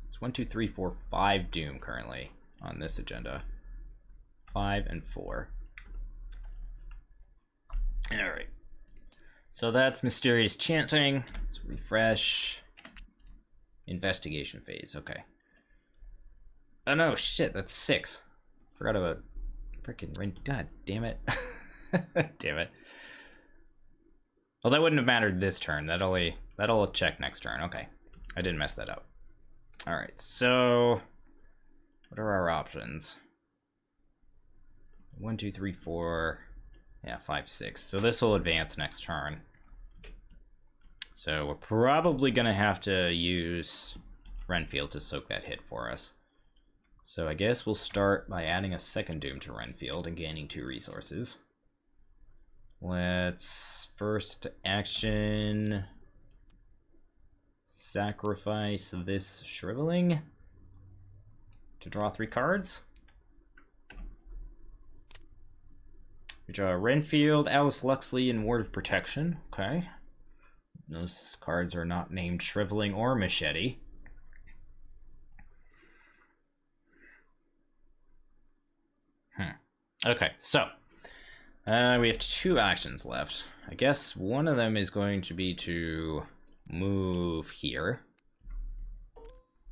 It's 1, 2, 3, 4, 5 Doom currently on this agenda. 5 and 4. Alright. So that's Mysterious Chanting. Let's refresh. Investigation phase, okay. Oh no, shit, that's 6. Forgot about freaking Rent. God damn it. Damn it. Well, that wouldn't have mattered this turn. That'll check next turn. Okay. I didn't mess that up. Alright, so what are our options? 1, 2, 3, 4. Yeah, 5, 6. So this will advance next turn. So we're probably gonna have to use Renfield to soak that hit for us. So I guess we'll start by adding a second Doom to Renfield and gaining 2 resources. Let's first action sacrifice this Shriveling to draw 3 cards. We draw Renfield, Alice Luxley, and Ward of Protection. Okay. Those cards are not named Shriveling or Machete. Okay, so we have 2 actions left. I guess one of them is going to be to move here.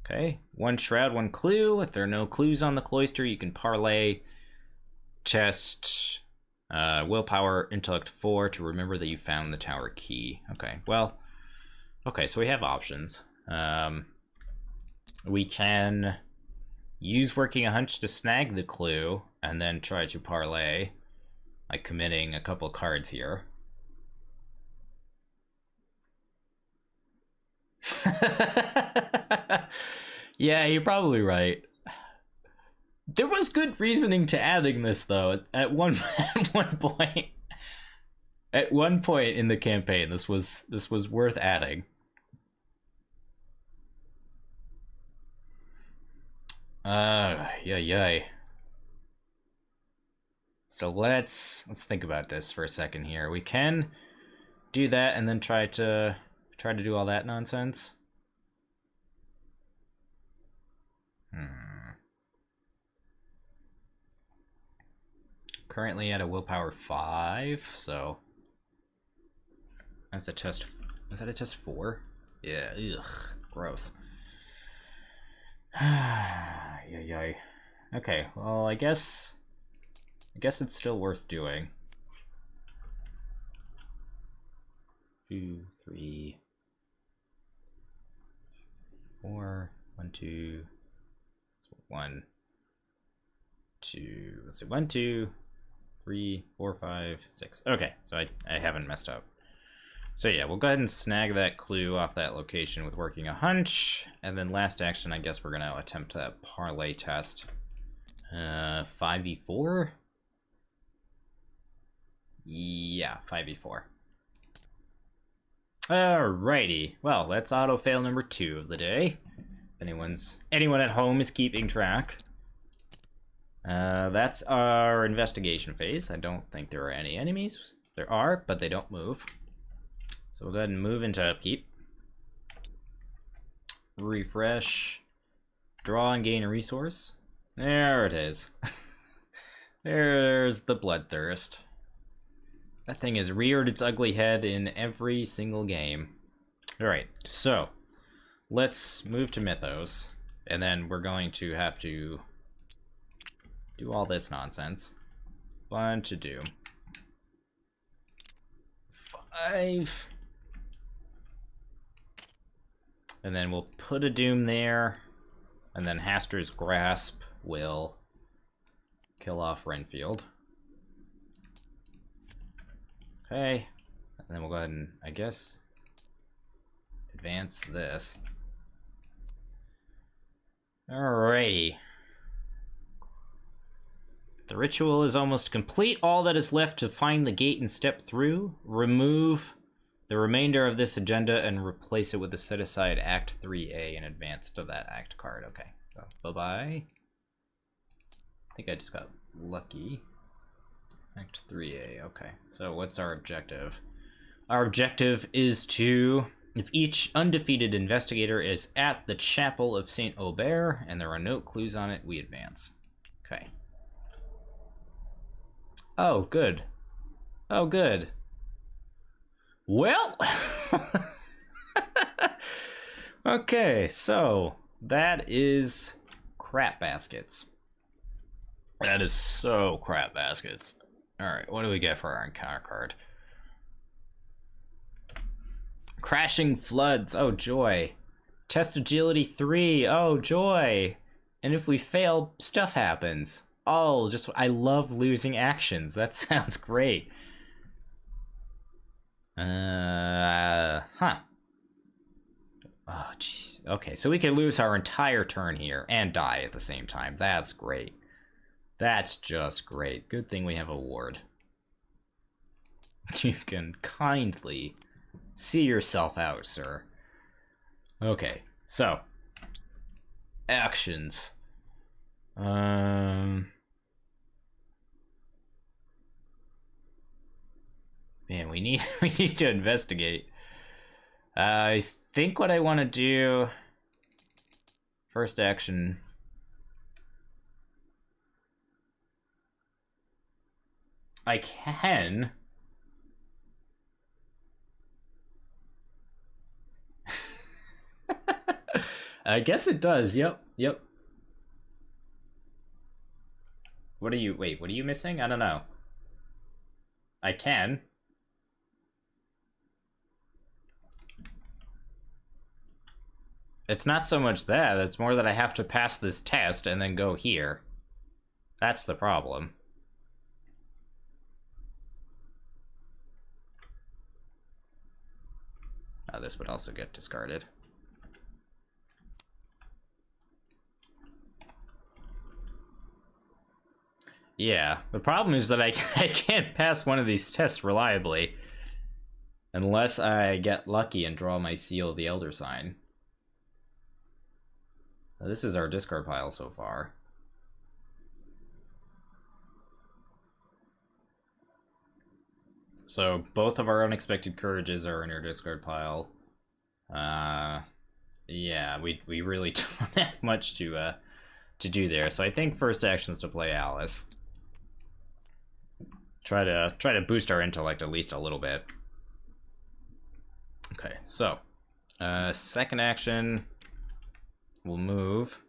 Okay, 1 Shroud, 1 Clue. If there are no clues on the cloister, you can parlay chest willpower intellect 4 to remember that you found the tower key. Okay, well, okay, so we have options. We can use working a hunch to snag the clue and then try to parlay, like committing a couple cards here. Yeah, you're probably right. There was good reasoning to adding this, though. At one point, at one point in the campaign, this was worth adding. Yeah. So let's think about this for a second here. We can do that and then try to do all that nonsense. Currently at a willpower 5, so that's a test. Was that a test 4? Yeah. Ugh. Gross. Yeah. Okay. Well, I guess it's still worth doing. 2, 3, 4. 1, 2. 1, 2. Let's see. 1, 2, 3, 4, 5, 6. Okay, so I haven't messed up. So yeah, we'll go ahead and snag that clue off that location with working a hunch, and then last action, I guess we're gonna attempt that parlay test. 5v4. Yeah, 5v4. Alrighty. Well, that's auto fail number 2 of the day. If anyone at home is keeping track. That's our investigation phase. I don't think there are any enemies. There are, but they don't move. So we'll go ahead and move into upkeep. Refresh. Draw and gain a resource. There it is. There's the Bloodthirst. That thing has reared its ugly head in every single game. Alright, so let's move to Mythos, and then we're going to have to do all this nonsense. Bunch of doom. 5. And then we'll put a doom there, and then Haster's Grasp will kill off Renfield. Okay, and then we'll go ahead and, I guess, advance this. Alrighty. The ritual is almost complete. All that is left to find the gate and step through. Remove the remainder of this agenda and replace it with the set aside Act 3A in advance to that Act card. Okay, so bye-bye. I think I just got lucky. Act 3A, okay. So what's our objective? Our objective is to, if each undefeated investigator is at the Chapel of St. Aubert and there are no clues on it, we advance. Okay. Oh, good. Oh, good. Well, okay, so that is crap baskets. That is so crap baskets. All right, what do we get for our encounter card? Crashing Floods, oh joy. Test Agility 3, oh joy. And if we fail, stuff happens. Oh, just, I love losing actions. That sounds great. Huh. Oh, jeez. Okay, so we could lose our entire turn here and die at the same time. That's great. That's just great. Good thing we have a ward. You can kindly see yourself out, sir. Okay, so actions. Man, we need to investigate. I think what I want to do, first action. I can. I guess it does. Yep. What are you? Wait, what are you missing? I don't know. I can. It's not so much that, it's more that I have to pass this test and then go here. That's the problem. Oh, this would also get discarded. Yeah, the problem is that I can't pass one of these tests reliably unless I get lucky and draw my Seal of the Elder Sign. Now, this is our discard pile so far. So both of our Unexpected Courages are in our discard pile. Yeah, we really don't have much to do there. So I think first action is to play Alice. Try to boost our intellect at least a little bit. Okay, so second action, we'll move,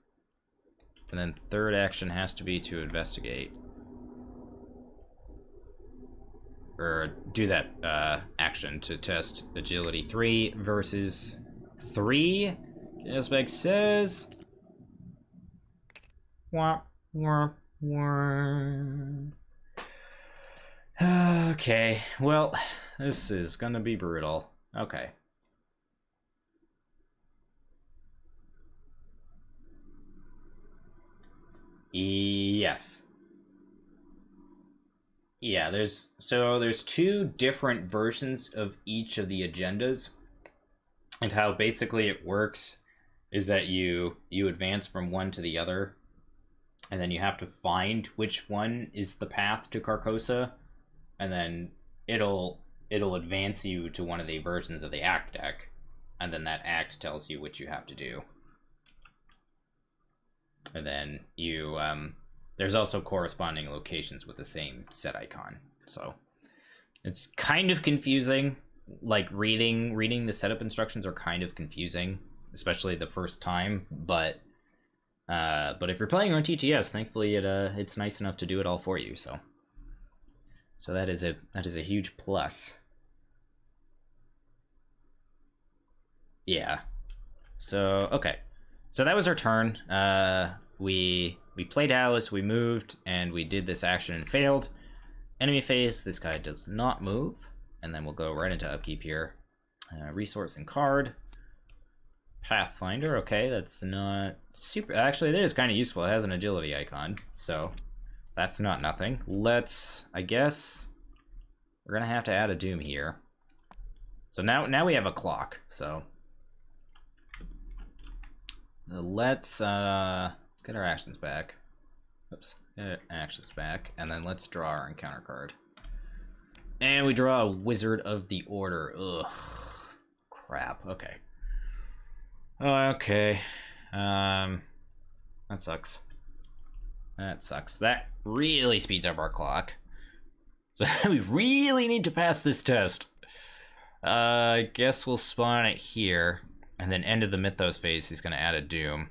and then third action has to be to investigate, or do that action to test Agility 3 versus 3. Gasbag says, wah, wah, wah. Okay, well, this is gonna be brutal. Okay. Yes. Yeah, there's two different versions of each of the agendas, and how basically it works is that you advance from one to the other, and then you have to find which one is the path to Carcosa, and then it'll advance you to one of the versions of the act deck, and then that act tells you what you have to do. And then you there's also corresponding locations with the same set icon, so it's kind of confusing. like reading the setup instructions are kind of confusing, especially the first time. But if you're playing on TTS, thankfully it's nice enough to do it all for you. So that is a huge plus. Yeah. So okay. So that was our turn. We played Alice, we moved, and we did this action and failed. Enemy phase, this guy does not move. And then we'll go right into upkeep here. Resource and card. Pathfinder, okay, that's not super... Actually, it is kind of useful. It has an agility icon, so that's not nothing. Let's... I guess we're going to have to add a Doom here. So now we have a clock, so... Let's get our actions back. Oops, get our actions back, and then let's draw our encounter card. And we draw a Wizard of the Order. Ugh. Crap. Okay. Okay. That sucks. That sucks. That really speeds up our clock. So we really need to pass this test. I guess we'll spawn it here. And then end of the Mythos phase, he's going to add a Doom.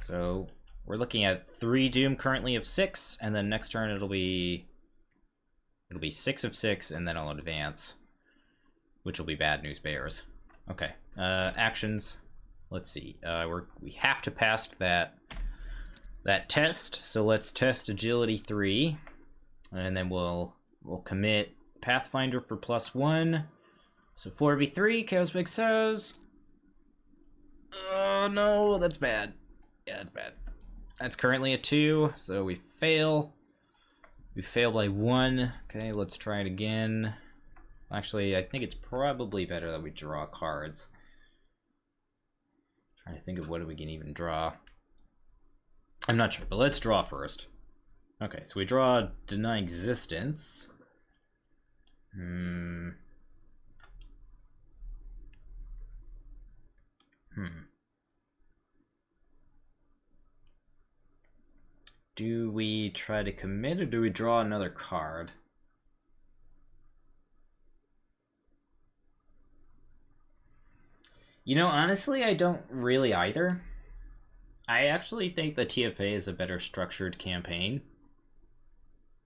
So we're looking at 3 Doom currently of 6. And then next turn it'll be 6 of 6, and then I'll advance, which will be Bad News Bears. Okay, actions. Let's see. We have to pass that test. So let's test Agility 3, and then we'll commit Pathfinder for +1. So 4v3, Chaos Big Sows. Oh no, that's bad. Yeah, that's bad. That's currently a 2, so we fail. We fail by 1. Okay, let's try it again. Actually, I think it's probably better that we draw cards. Trying to think of what we can even draw. I'm not sure, but let's draw first. Okay, so we draw Deny Existence. Do we try to commit, or do we draw another card? You know, honestly, I don't really either. I actually think the TFA is a better structured campaign.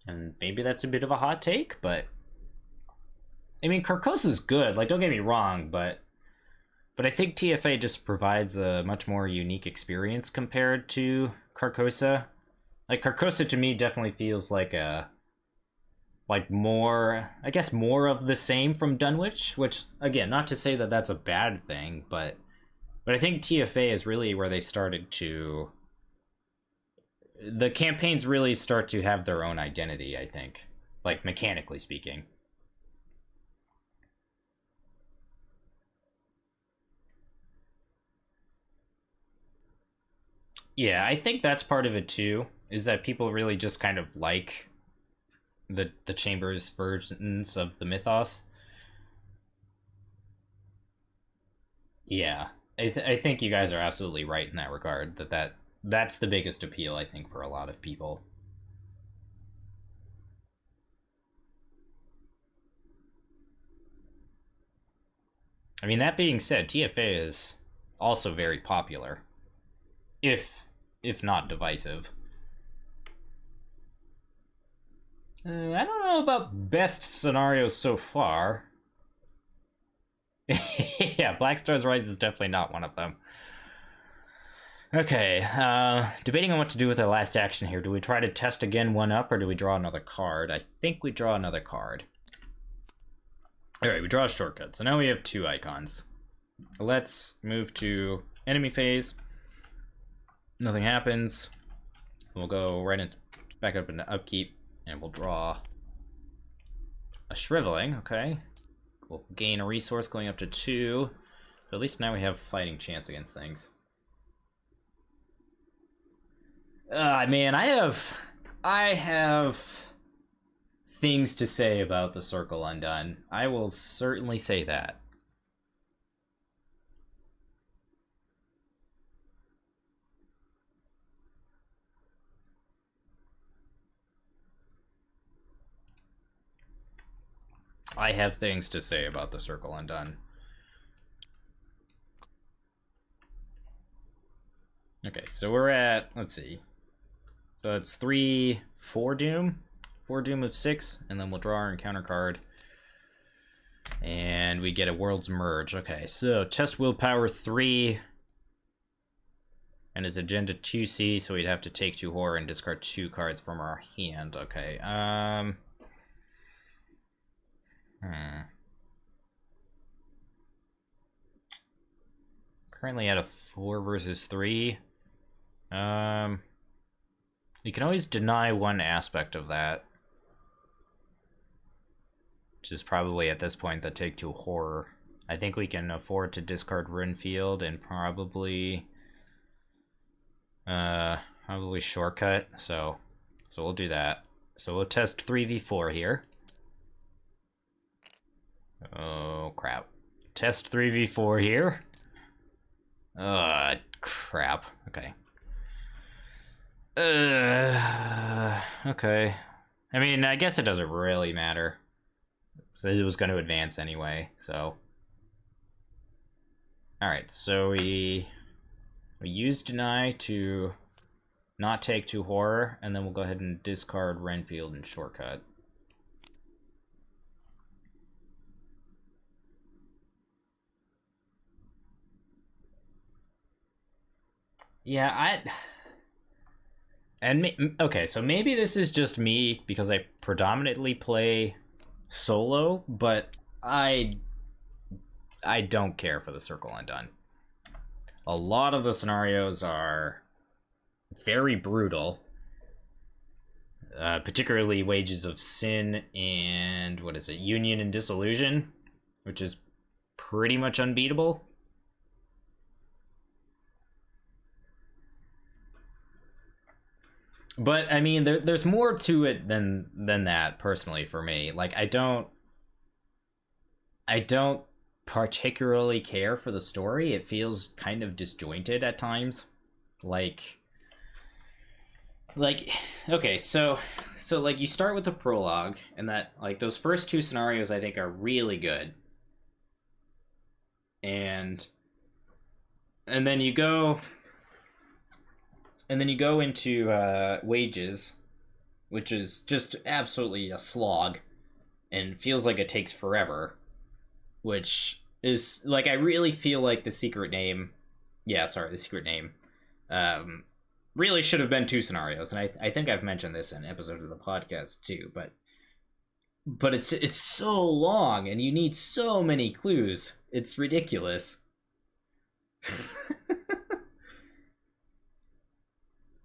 And maybe that's a bit of a hot take, but... I mean, Carcosa's good, like, don't get me wrong, but I think TFA just provides a much more unique experience compared to Carcosa. Like, Carcosa to me definitely feels like more, I guess, more of the same from Dunwich, which, again, not to say that that's a bad thing, but I think TFA is really where they started to... The campaigns really start to have their own identity, I think, like, mechanically speaking. Yeah, I think that's part of it too, is that people really just kind of like the Chambers versions of the mythos. Yeah, I think you guys are absolutely right in that regard, that's the biggest appeal, I think, for a lot of people. I mean, that being said, TFA is also very popular, if not divisive. I don't know about best scenarios so far. Yeah, Black Stars Rise is definitely not one of them. Okay, debating on what to do with the last action here. Do we try to test again 1-up, or do we draw another card? I think we draw another card. Alright, we draw a shortcut. So now we have 2 icons. Let's move to enemy phase. Nothing happens. We'll go right back up into upkeep, and we'll draw a Shriveling, okay. We'll gain a resource going up to 2. But at least now we have fighting chance against things. Man, I have things to say about the Circle Undone. I will certainly say that. I have things to say about the Circle Undone. Okay, so we're at, let's see. So it's 4 Doom. 4 Doom of 6, and then we'll draw our encounter card. And we get a World's Merge. Okay, so test willpower 3. And it's agenda 2C, so we'd have to take 2 horror and discard 2 cards from our hand. Okay, Currently at a 4 versus 3. You can always deny one aspect of that. Which is probably at this point the take 2 horror. I think we can afford to discard Renfield and probably shortcut, so we'll do that. So we'll test 3v4 here. Oh crap. Test 3v4 here. Crap. Okay. Okay. I mean, I guess it doesn't really matter. So it was going to advance anyway, so. Alright, so we use Deny to not take 2 horror, and then we'll go ahead and discard Renfield and shortcut. Yeah, okay, so maybe this is just me because I predominantly play solo, but I don't care for the Circle Undone. A lot of the scenarios are very brutal, particularly Wages of Sin and what is it, Union and Disillusion, which is pretty much unbeatable. But I mean, there's more to it than that. Personally, for me, like I don't particularly care for the story. It feels kind of disjointed at times. Like okay, so like you start with the prologue, and that like those first 2 scenarios I think are really good, and then you go. And then you go into Wages, which is just absolutely a slog, and feels like it takes forever. Which is, like, I really feel like the Secret Name... Yeah, sorry, the Secret Name. Really should have been 2 scenarios, and I think I've mentioned this in an episode of the podcast, too, but it's so long, and you need so many clues. It's ridiculous.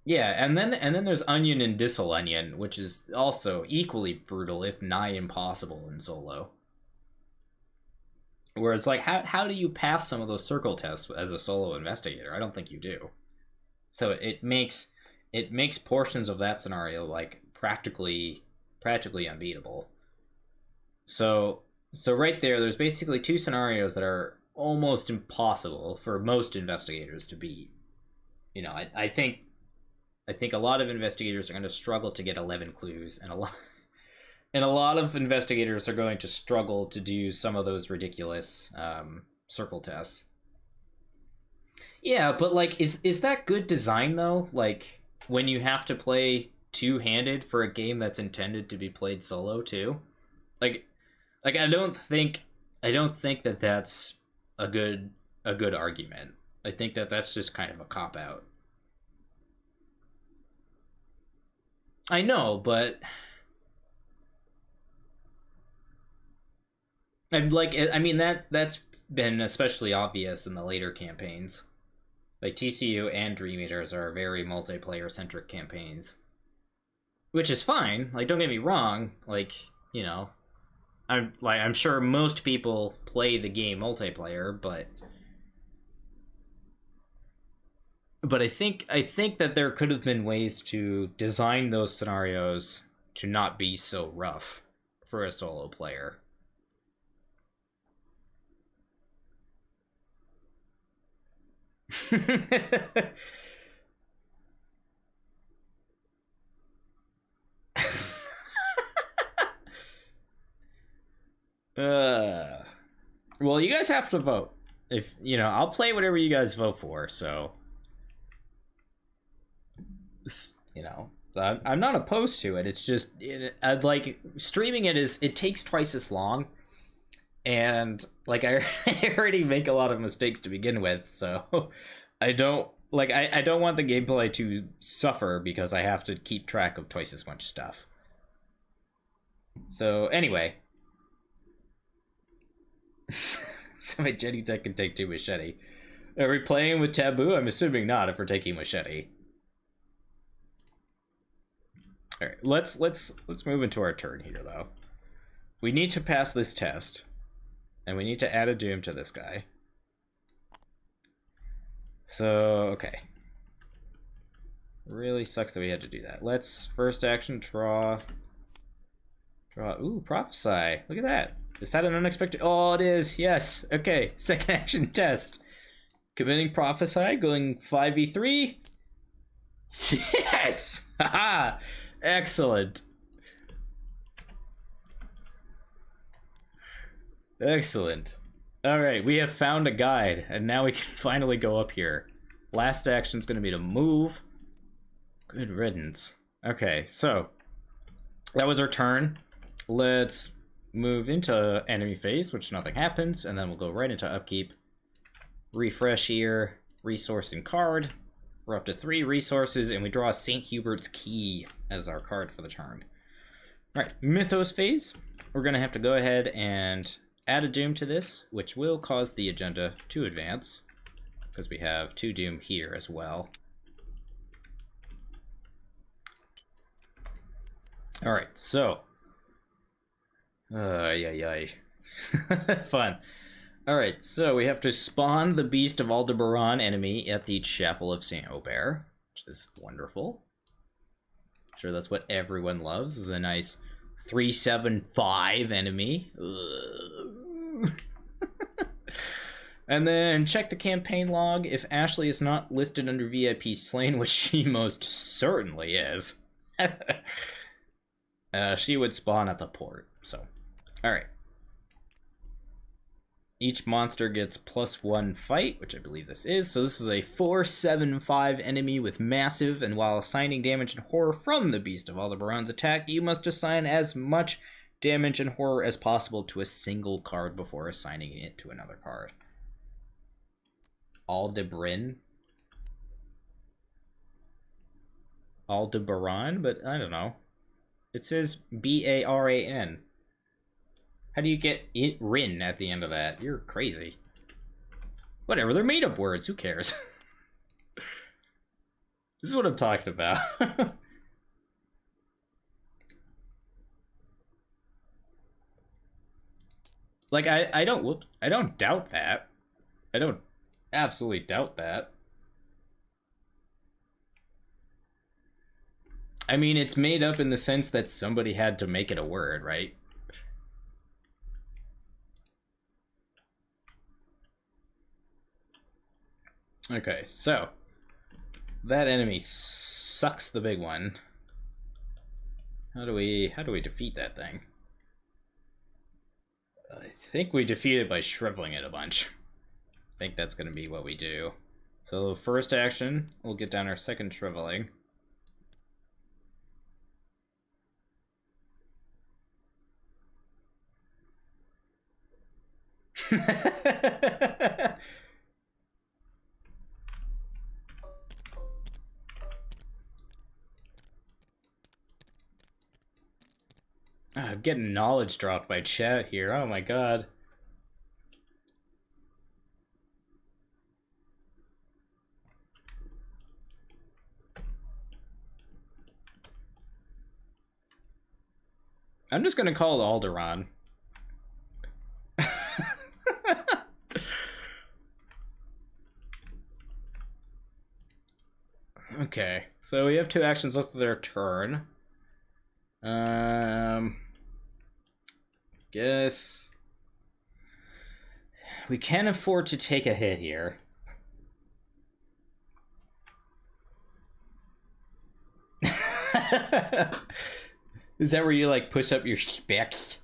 Yeah, and then there's Onion and Disselonion, which is also equally brutal, if nigh impossible in solo. Where it's like, how do you pass some of those circle tests as a solo investigator? I don't think you do. So it makes portions of that scenario like practically unbeatable. So right there's basically 2 scenarios that are almost impossible for most investigators to beat. You know, I think a lot of investigators are going to struggle to get 11 clues, and a lot of investigators are going to struggle to do some of those ridiculous circle tests. Yeah, but like, is that good design though? Like, when you have to play 2-handed for a game that's intended to be played solo too? Like I don't think that that's a good argument. I think that that's just kind of a cop out. I know, but I'm like, I mean, that's been especially obvious in the later campaigns. Like TCU and Dream Eaters are very multiplayer centric campaigns, which is fine. Like, don't get me wrong. Like, you know, I'm sure most people play the game multiplayer, but I think that there could have been ways to design those scenarios to not be so rough for a solo player. Well, you guys have to vote. If, you know, I'll play whatever you guys vote for, so... You know, I'm not opposed to it. It's just, I'd like, streaming it it takes twice as long. And, like, I already make a lot of mistakes to begin with, so... I don't want the gameplay to suffer because I have to keep track of twice as much stuff. So, anyway... So my Jetty Tech can take 2 machete. Are we playing with Taboo? I'm assuming not if we're taking machete. Alright, let's move into our turn here, though. We need to pass this test. And we need to add a doom to this guy. So, okay. Really sucks that we had to do that. Let's first action draw. Ooh, prophesy. Look at that. Is that an unexpected? Oh, it is. Yes. Okay. Second action test. Committing prophesy, going 5v3. Yes! Haha! Excellent. Excellent. Alright, we have found a guide, and now we can finally go up here. Last action's gonna be to move. Good riddance. Okay, so that was our turn. Let's move into enemy phase, which nothing happens, and then we'll go right into upkeep. Refresh here, resource and card. We're up to 3 resources, and we draw St. Hubert's Key as our card for the turn. Alright, Mythos phase. We're gonna have to go ahead and add a Doom to this, which will cause the agenda to advance, because we have 2 Doom here as well. Alright, so... Yay. Fun. Alright, so we have to spawn the Beast of Aldebaran enemy at the Chapel of St. Aubert, which is wonderful. I'm sure that's what everyone loves, is a nice 3/7/5 enemy. And then check the campaign log. If Ashley is not listed under VIP slain, which she most certainly is, she would spawn at the port. So, alright. Each monster gets +1 fight, which I believe this is. So this is a 4/7/5 enemy with massive, and while assigning damage and horror from the Beast of Aldebaran's attack, you must assign as much damage and horror as possible to a single card before assigning it to another card. Aldebaran, but I don't know. It says Baran. How do you get it Rin at the end of that? You're crazy. Whatever, they're made up words, who cares? This is what I'm talking about. Like, I don't doubt that. I don't absolutely doubt that. I mean, it's made up in the sense that somebody had to make it a word, right? Okay, so that enemy sucks the big one. How do we defeat that thing? I think we defeat it by shriveling it a bunch. I think that's gonna be what we do. So first action, we'll get down our second shriveling. I'm getting knowledge dropped by chat here. Oh my god. I'm just gonna call it Alderon. Okay, so we have 2 actions left of their turn. Guess we can afford to take a hit here. Is that where you like push up your specs?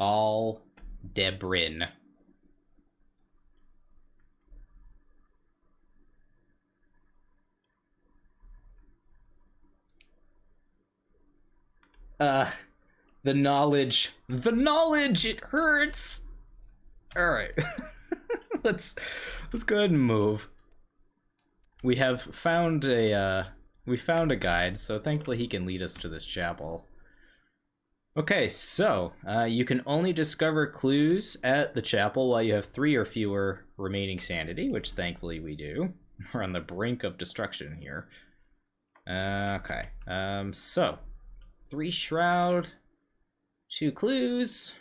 Aldebrin. The knowledge, it hurts. All right, let's go ahead and move. We have found a guide, so thankfully he can lead us to this chapel. Okay, so you can only discover clues at the chapel while you have 3 or fewer remaining sanity, which thankfully we do. We're on the brink of destruction here. Okay, so 3 shroud, 2 clues.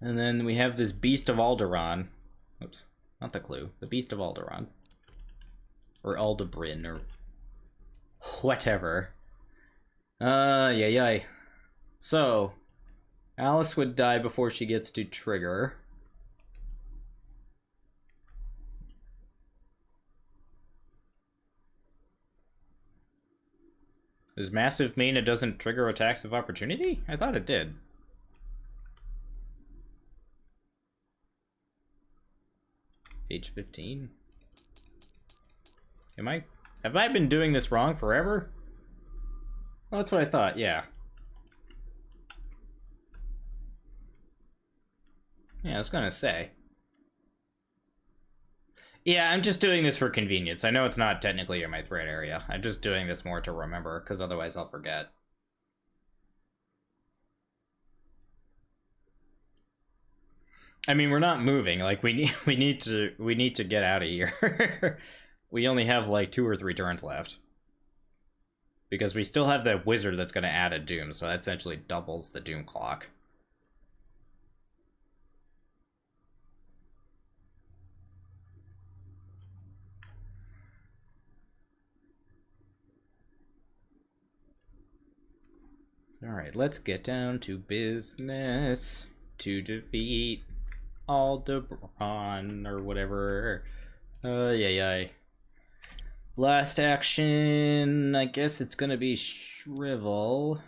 And then we have this Beast of Alderaan. Oops, not the clue. The Beast of Alderaan. Or Aldebrin, or whatever. Yay. So, Alice would die before she gets to trigger. Does Massive Mana doesn't trigger attacks of opportunity? I thought it did. Page 15. Have I been doing this wrong forever? Well, that's what I thought, yeah. Yeah, I was gonna say. Yeah, I'm just doing this for convenience. I know it's not technically in my threat area. I'm just doing this more to remember, because otherwise I'll forget. I mean, we're not moving. Like, we need to get out of here. We only have like 2 or 3 turns left. Because we still have the wizard that's going to add a doom, so that essentially doubles the doom clock. Alright, let's get down to business to defeat Alderaan, or whatever. Yeah. Last action, I guess it's gonna be Shrivel.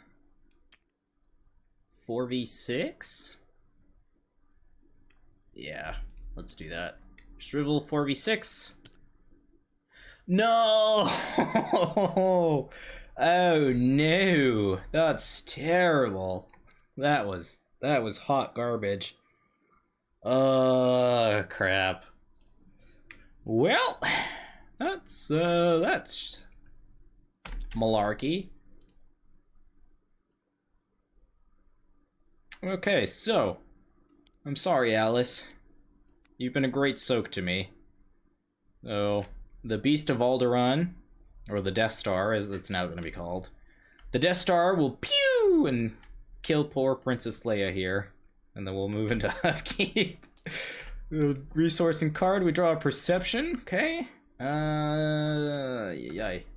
4v6? Yeah, let's do that. Shrivel 4v6. No! Oh no, that's terrible. That was hot garbage. Crap. Well, that's malarkey. Okay, so I'm sorry, Alice. You've been a great soak to me. So, the Beast of Alderaan, or the Death Star, as it's now going to be called. The Death Star will pew and kill poor Princess Leia here, and then we'll move into upkeep. Resource and card, we draw a Perception. Okay.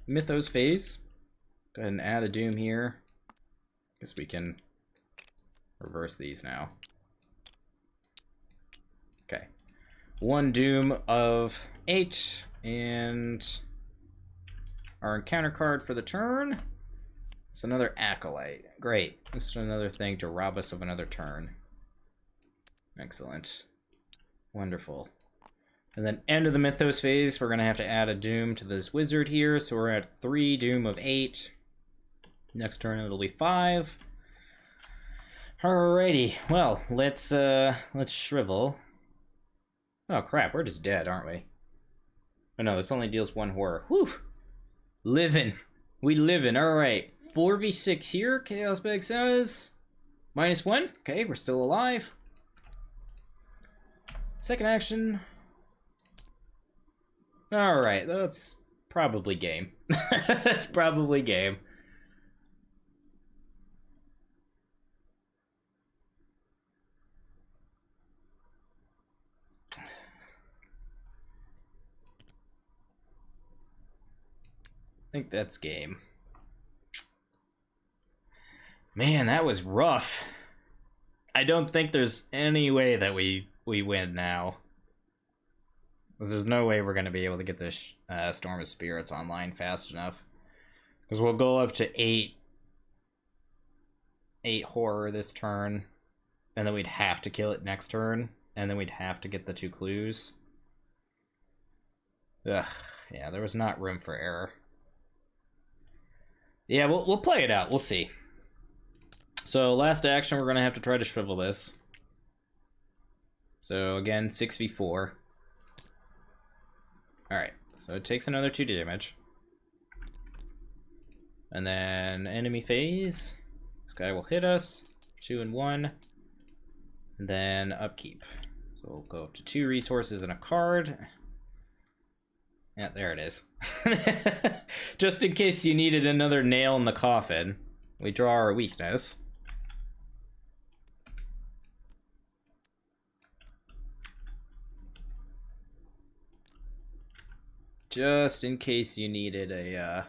Mythos phase. Go ahead and add a doom here. Guess we can reverse these now. Okay. 1 doom of 8, and our encounter card for the turn. It's another Acolyte. Great. This is another thing to rob us of another turn. Excellent. Wonderful. And then end of the Mythos phase, we're going to have to add a doom to this wizard here, so we're at 3 doom of 8. Next turn it'll be 5. Alrighty, well, let's shrivel. Oh crap, we're just dead, aren't we? Oh no, this only deals 1 horror. Whew! Living. We living, alright. 4v6 here, Chaos Bag says. -1, okay, we're still alive. Second action. Alright, that's probably game. That's probably game. I think that's game. Man, that was rough. I don't think there's any way that we win now. Because there's no way we're going to be able to get this Storm of Spirits online fast enough. Because we'll go up to 8 horror this turn, and then we'd have to kill it next turn, and then we'd have to get the 2 clues. Ugh, yeah, there was not room for error. Yeah, we'll play it out. We'll see. So last action, we're gonna have to try to shrivel this. So again, 6v4. All right, so it takes another 2 damage. And then enemy phase. This guy will hit us. 2 and 1. And then upkeep. So we'll go up to 2 resources and a card. Yeah, there it is. Just in case you needed another nail in the coffin, we draw our weakness. Just in case you needed a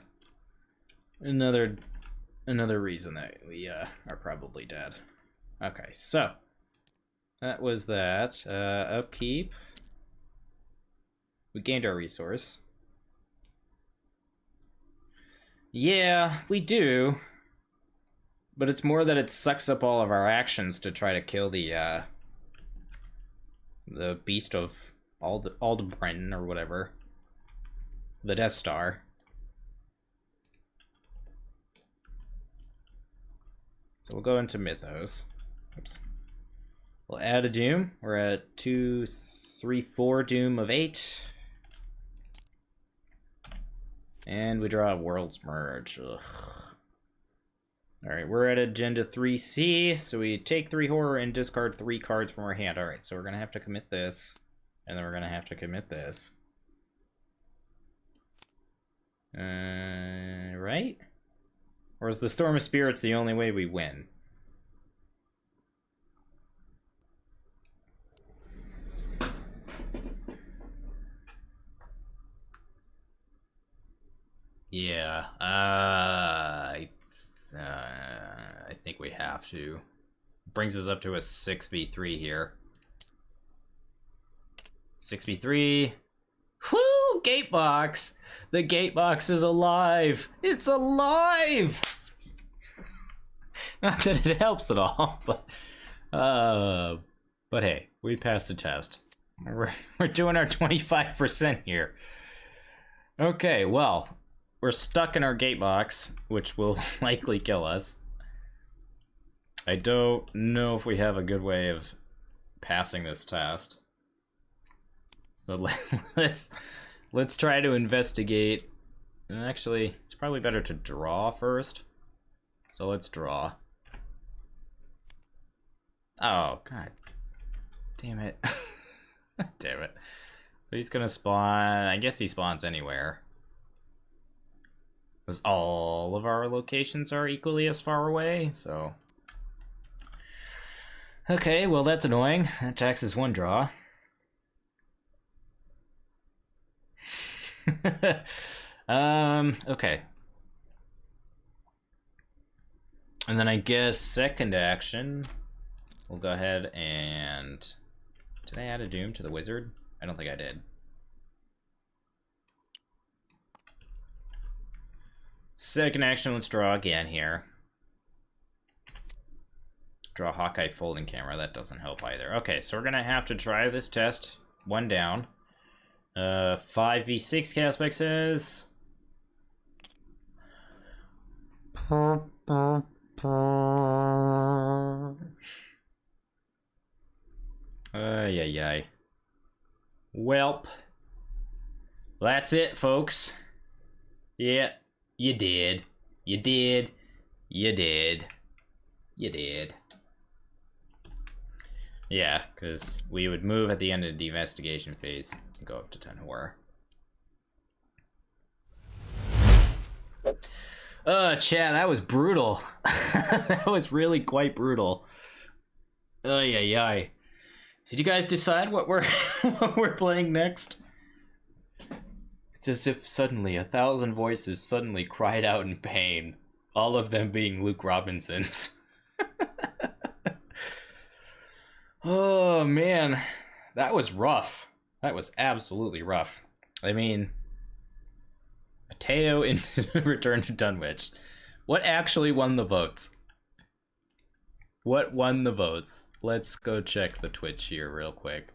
another reason that we are probably dead. Okay, so that was that. Upkeep. We gained our resource. Yeah, we do. But it's more that it sucks up all of our actions to try to kill the beast of Aldebaran or whatever. The Death Star. So we'll go into Mythos. Oops. We'll add a Doom. We're at 2, 3, 4 Doom of 8. And we draw a World's Merge. Ugh. Alright, we're at Agenda 3C, so we take 3 horror and discard 3 cards from our hand. Alright, so we're gonna have to commit this, and then we're gonna have to commit this. Right? Or is the Storm of Spirits the only way we win? Yeah, I think we have to. Brings us up to a 6v3 here. 6v3. Whoo! Gatebox! The gatebox is alive! It's alive! Not that it helps at all, but hey, we passed the test. We're doing our 25% here. Okay, well, we're stuck in our gatebox, which will likely kill us. I don't know if we have a good way of passing this test. So let's try to investigate. Actually, it's probably better to draw first. So let's draw. Oh, god. Damn it. Damn it. So he's gonna spawn. I guess he spawns anywhere. Because all of our locations are equally as far away, so. Okay, well that's annoying. That taxes 1 draw. Okay. And then I guess second action, we'll go ahead and... Did I add a Doom to the wizard? I don't think I did. Second action, let's draw again here. Draw Hawkeye folding camera, that doesn't help either. Okay, so we're gonna have to try this test. 1 down. 5v6 Caspec says. Ay. Welp. That's it, folks. Yeah, you did. You did. You did. You did. Yeah, because we would move at the end of the investigation phase and go up to 10 horror. Chat, that was brutal. That was really quite brutal. Ay. Did you guys decide what we're what we're playing next? It's as if suddenly 1,000 voices suddenly cried out in pain, all of them being Luke Robinson's. Oh man, that was rough. That was absolutely rough. I mean, Teo in Return to Dunwich. What actually won the votes? What won the votes? Let's go check the Twitch here real quick.